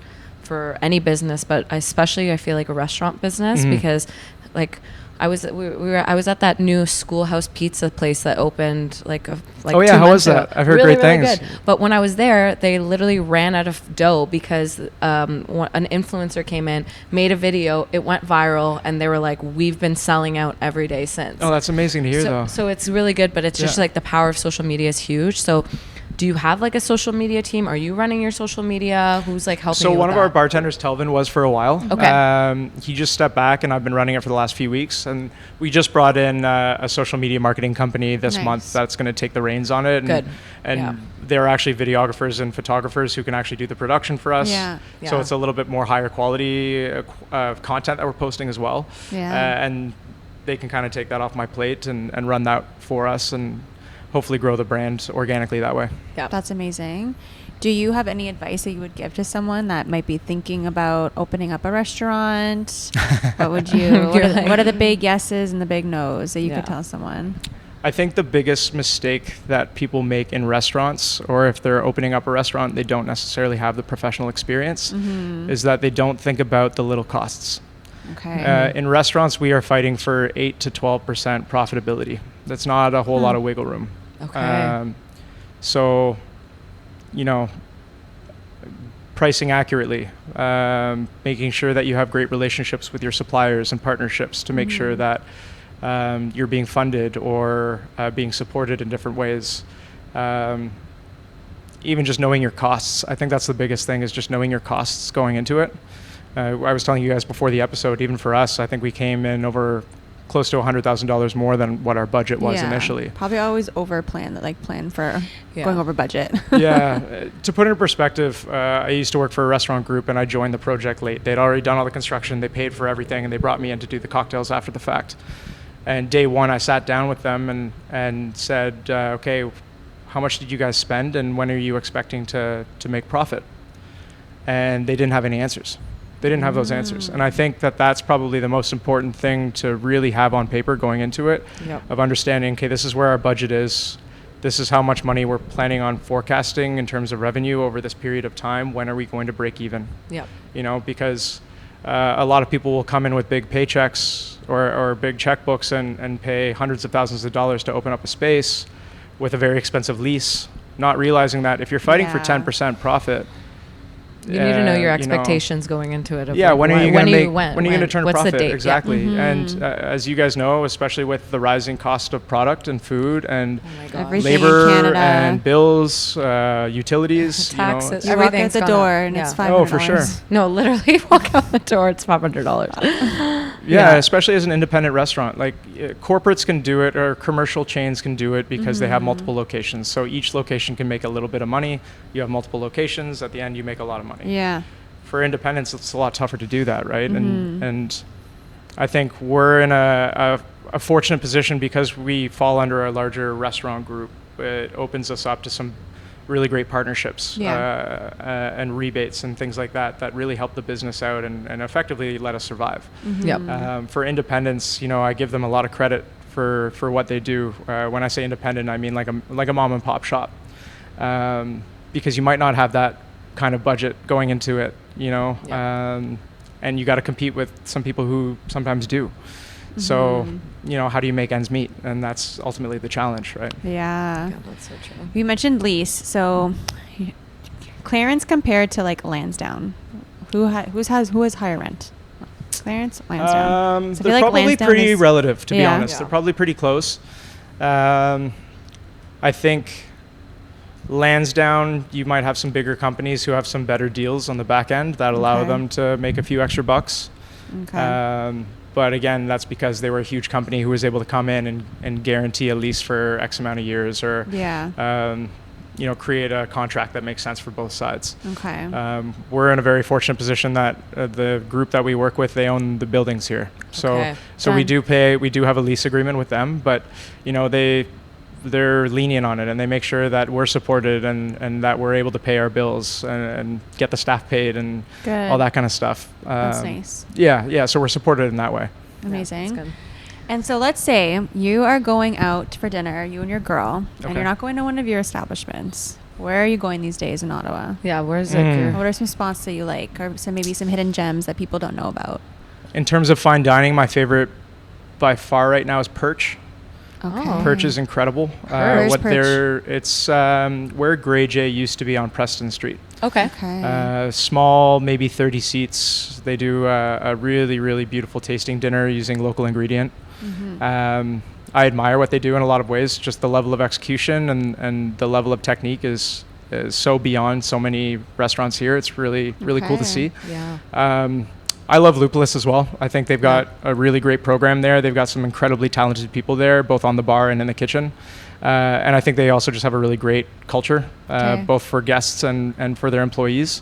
for any business, but especially I feel like a restaurant business because, like, I was at that new Schoolhouse Pizza place that opened like 2 months how was ago. that? I've heard really, great really things. Good. But when I was there, they literally ran out of dough because an influencer came in, made a video, it went viral, and they were like, "We've been selling out every day since." Oh, that's amazing to hear, though. So it's really good, but it's just like the power of social media is huge. So do you have like a social media team? Are you running your social media? Who's like helping So you one with of our that? bartenders, Telvin, was for a while. Okay. He just stepped back, and I've been running it for the last few weeks. And we just brought in a social media marketing company this Nice. month that's going to take the reins on it. And, Good. And Yeah. they're actually videographers and photographers who can actually do the production for us. Yeah. So Yeah. it's a little bit more higher quality content that we're posting as well. Yeah. And they can kind of take that off my plate and run that for us and hopefully grow the brand organically that way. Yeah. That's amazing. Do you have any advice that you would give to someone that might be thinking about opening up a restaurant? What would you? What are the big yeses and the big nos that you could Yeah. tell someone? I think the biggest mistake that people make in restaurants, or if they're opening up a restaurant, they don't necessarily have the professional experience, is that they don't think about the little costs. Okay. In restaurants, we are fighting for 8 to 12% profitability. That's not a whole lot of wiggle room. Okay. So, you know, pricing accurately, making sure that you have great relationships with your suppliers and partnerships to make sure that you're being funded or being supported in different ways. Even just knowing your costs. I think that's the biggest thing, is just knowing your costs going into it. I was telling you guys before the episode, even for us, I think we came in over close to $100,000 more than what our budget was initially. Probably always plan for going over budget. Yeah. To put it in perspective, I used to work for a restaurant group, and I joined the project late. They'd already done all the construction. They paid for everything, and they brought me in to do the cocktails after the fact. And day one, I sat down with them and said, okay, how much did you guys spend, and when are you expecting to make profit? And they didn't have any answers. They didn't have those answers. And I think that that's probably the most important thing to really have on paper going into it, of understanding, okay, this is where our budget is. This is how much money we're planning on forecasting in terms of revenue over this period of time. When are we going to break even? Yep. You know, because a lot of people will come in with big paychecks or big checkbooks and pay hundreds of thousands of dollars to open up a space with a very expensive lease, not realizing that if you're fighting for 10% profit, you need to know your you know, expectations going into it. Of yeah, like when are you going to make? When are you going to turn a what's profit? the date? Exactly. Yeah. And as you guys know, especially with the rising cost of product and food and Oh my God. Everything in labor Canada. and bills, utilities, Taxes. You walk out Everything's the gone door up. and it's Yeah. $500. Oh, for sure. No, literally walk out the door. It's $500. Yeah, especially as an independent restaurant. Like corporates can do it, or commercial chains can do it because they have multiple locations. So each location can make a little bit of money. You have multiple locations. At the end, you make a lot of money. Yeah. For independents, it's a lot tougher to do that, right? And I think we're in a fortunate position because we fall under a larger restaurant group. It opens us up to some really great partnerships and rebates and things like that really help the business out and effectively let us survive. Yep. For independents, you know, I give them a lot of credit for what they do. When I say independent, I mean like a mom and pop shop, because you might not have that kind of budget going into it, you know, and you got to compete with some people who sometimes do. So, you know, how do you make ends meet? And that's ultimately the challenge, right? Yeah. Yeah, that's so true. You mentioned lease. So Clarence compared to like Lansdowne. Who has higher rent? Clarence, Lansdowne. So I feel They're like probably Lansdowne pretty is- relative, to be Yeah. honest. Yeah. They're probably pretty close. I think Lansdowne, you might have some bigger companies who have some better deals on the back end that allow Okay. them to make a few extra bucks. Okay. But again, that's because they were a huge company who was able to come in and guarantee a lease for X amount of years, or you know, create a contract that makes sense for both sides. Okay. We're in a very fortunate position that the group that we work with, they own the buildings here. So Okay. we Done. do have a lease agreement with them, but you know, they're lenient on it, and they make sure that we're supported and that we're able to pay our bills and get the staff paid and Good. all that kind of stuff. That's nice. Yeah. So we're supported in that way. Amazing. That's good. And so let's say you are going out for dinner, you and your girl, and Okay. you're not going to one of your establishments. Where are you going these days in Ottawa? Yeah, where's like your... What are some spots that you like, or maybe some hidden gems that people don't know about? In terms of fine dining, my favorite by far right now is Perch. Okay. Oh. Perch is incredible. Where's Perch? It's where Grey J used to be on Preston Street. Okay. Okay. Small, maybe 30 seats. They do a really, really beautiful tasting dinner using local ingredient. I admire what they do in a lot of ways. Just the level of execution and the level of technique is so beyond so many restaurants here. It's really cool to see. Yeah. I love Lupulus as well. I think they've got a really great program there. They've got some incredibly talented people there, both on the bar and in the kitchen. And I think they also just have a really great culture, both for guests and for their employees.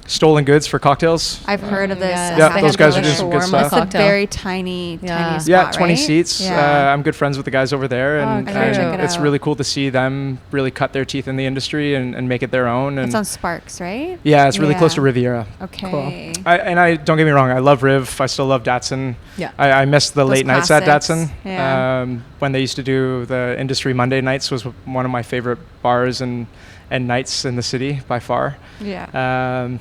Stolen Goods for cocktails. I've heard of this. Yeah, those guys are doing some good stuff. It's a very tiny spot, yeah, 20 right? seats. Yeah. I'm good friends with the guys over there, and it's out. really cool to see them really cut their teeth in the industry and make it their own. And it's on Sparks, right? Yeah, it's really close to Riviera. Okay. Cool. I don't get me wrong, I love Riv. I still love Datsun. Yeah. I miss the late nights at Datsun. Yeah. When they used to do the Industry Monday nights was one of my favorite bars and nights in the city by far. Yeah.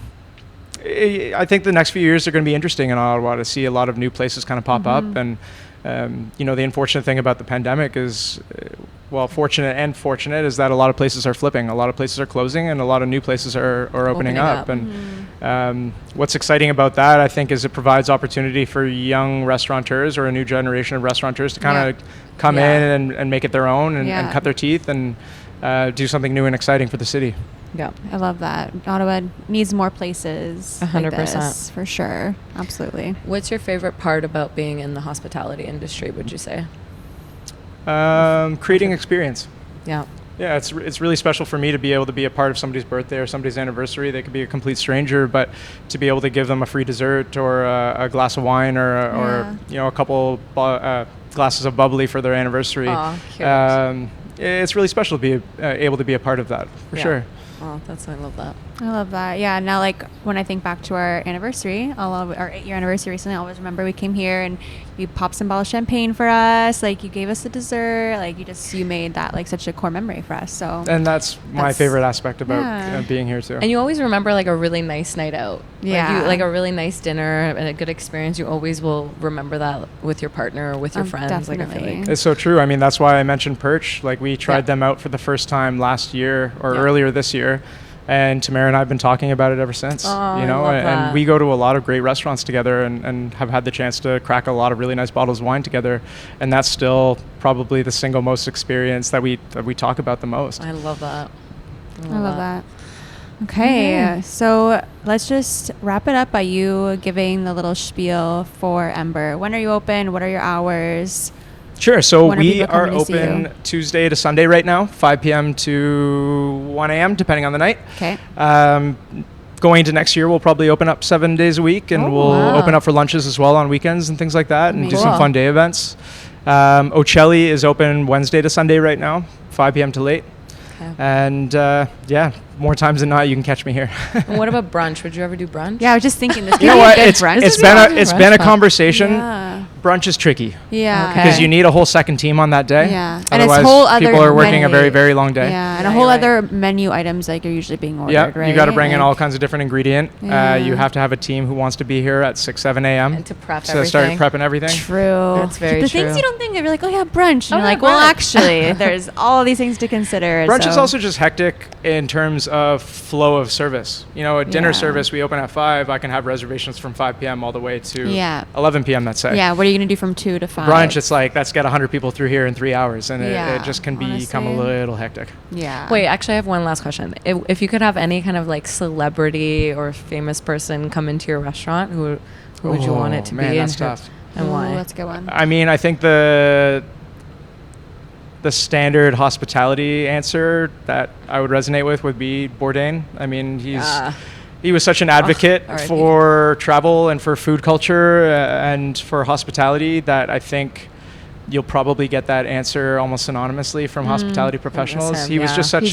I think the next few years are going to be interesting in Ottawa to see a lot of new places kind of pop up. And, the unfortunate thing about the pandemic is, fortunate is that a lot of places are flipping. A lot of places are closing and a lot of new places are opening up. And what's exciting about that, I think, is it provides opportunity for young restaurateurs or a new generation of restaurateurs to kind of come in and make it their own and cut their teeth and do something new and exciting for the city. Yeah, I love that. Ottawa needs more places 100%. like this, for sure. Absolutely. What's your favorite part about being in the hospitality industry, would you say? Creating experience. Yeah. Yeah, it's really special for me to be able to be a part of somebody's birthday or somebody's anniversary. They could be a complete stranger, but to be able to give them a free dessert or a glass of wine or a couple glasses of bubbly for their anniversary. It's really special to be able to be a part of that, for sure. Oh, I love that. I love that. Yeah. Now, like, when I think back to our anniversary, our 8-year anniversary recently, I always remember we came here and you popped some bottle of champagne for us. Like, you gave us the dessert. Like, you made that like such a core memory for us. So. And that's my favorite aspect about being here too. And you always remember like a really nice night out. Yeah. Like a really nice dinner and a good experience. You always will remember that with your partner or with your friends. Definitely. Like, I feel like it's so true. I mean, that's why I mentioned Perch. Like, we tried them out for the first time last year or earlier this year. And Tamara and I have been talking about it ever since, and we go to a lot of great restaurants together and have had the chance to crack a lot of really nice bottles of wine together. And that's still probably the single most experience that we talk about the most. I love that. I love that. Okay, so let's just wrap it up by you giving the little spiel for Ember. When are you open? What are your hours? Sure. So we are open Tuesday to Sunday right now, 5 p.m. to 1 a.m., depending on the night. Okay. Going into next year, we'll probably open up 7 days a week, and we'll open up for lunches as well on weekends and things like that, and do some fun day events. Ocelli is open Wednesday to Sunday right now, 5 p.m. to late. Okay. And more times than not, you can catch me here. And what about brunch? Would you ever do brunch? Yeah, I was just thinking this. You know what? It's been a conversation. Yeah. Brunch is tricky. Yeah. Because you need a whole second team on that day. Yeah. And otherwise, it's whole other people are working menu. a very, very long day. Yeah. And a whole other menu items like are usually being ordered, right? You got to bring in all kinds of different ingredient. Yeah. You have to have a team who wants to be here at 6, 7 a.m. And to prep so everything. start prepping everything. True. That's very the true. things you don't think of, you're like, oh yeah, brunch. And you're like, brunch. well, actually, there's all these things to consider. Brunch is also just hectic in terms of flow of service. A dinner service, we open at 5. I can have reservations from 5 p.m. all the way to 11 p.m. let's say. Yeah, what are you going to do from 2 to 5? Brunch, it's like, let's get 100 people through here in 3 hours, and it just can become a little hectic. Yeah. Wait, actually, I have one last question. If you could have any kind of like celebrity or famous person come into your restaurant, who would you want it to be? That's tough. And why? That's a good one. I mean, I think the standard hospitality answer that I would resonate with would be Bourdain. I mean, he was such an advocate for travel and for food culture and for hospitality that I think you'll probably get that answer almost synonymously from hospitality professionals. He was just such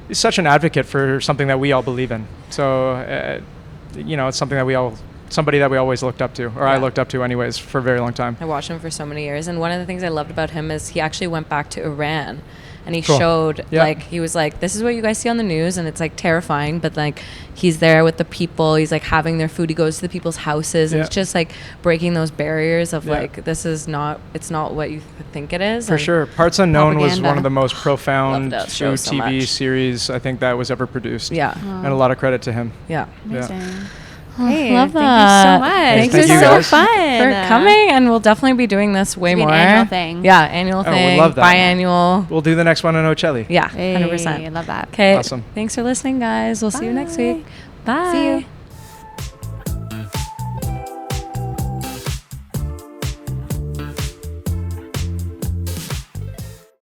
he's such an advocate for something that we all believe in. So, it's something that somebody that we always looked up to, or I looked up to anyways, for a very long time. I watched him for so many years, and one of the things I loved about him is he actually went back to Iran, and he showed, like, he was like, this is what you guys see on the news, and it's like terrifying, but like he's there with the people, he's like having their food, he goes to the people's houses, and it's just like breaking those barriers of like, it's not what you think it is. For sure. Parts Unknown was one of the most profound food TV series I think that was ever produced. Yeah. And a lot of credit to him. Yeah. Amazing. Hey, love thank that. you so much. Thank This you is so guys. fun for coming, and we'll definitely be doing this way It's gonna more. be an annual thing. Yeah, annual Oh, we thing. love that. Biannual. We'll do the next one in Ocelli. Yeah, Hey, 100%. I love that. Okay. Awesome. Thanks for listening, guys. We'll see you next Bye. week. Bye. See you.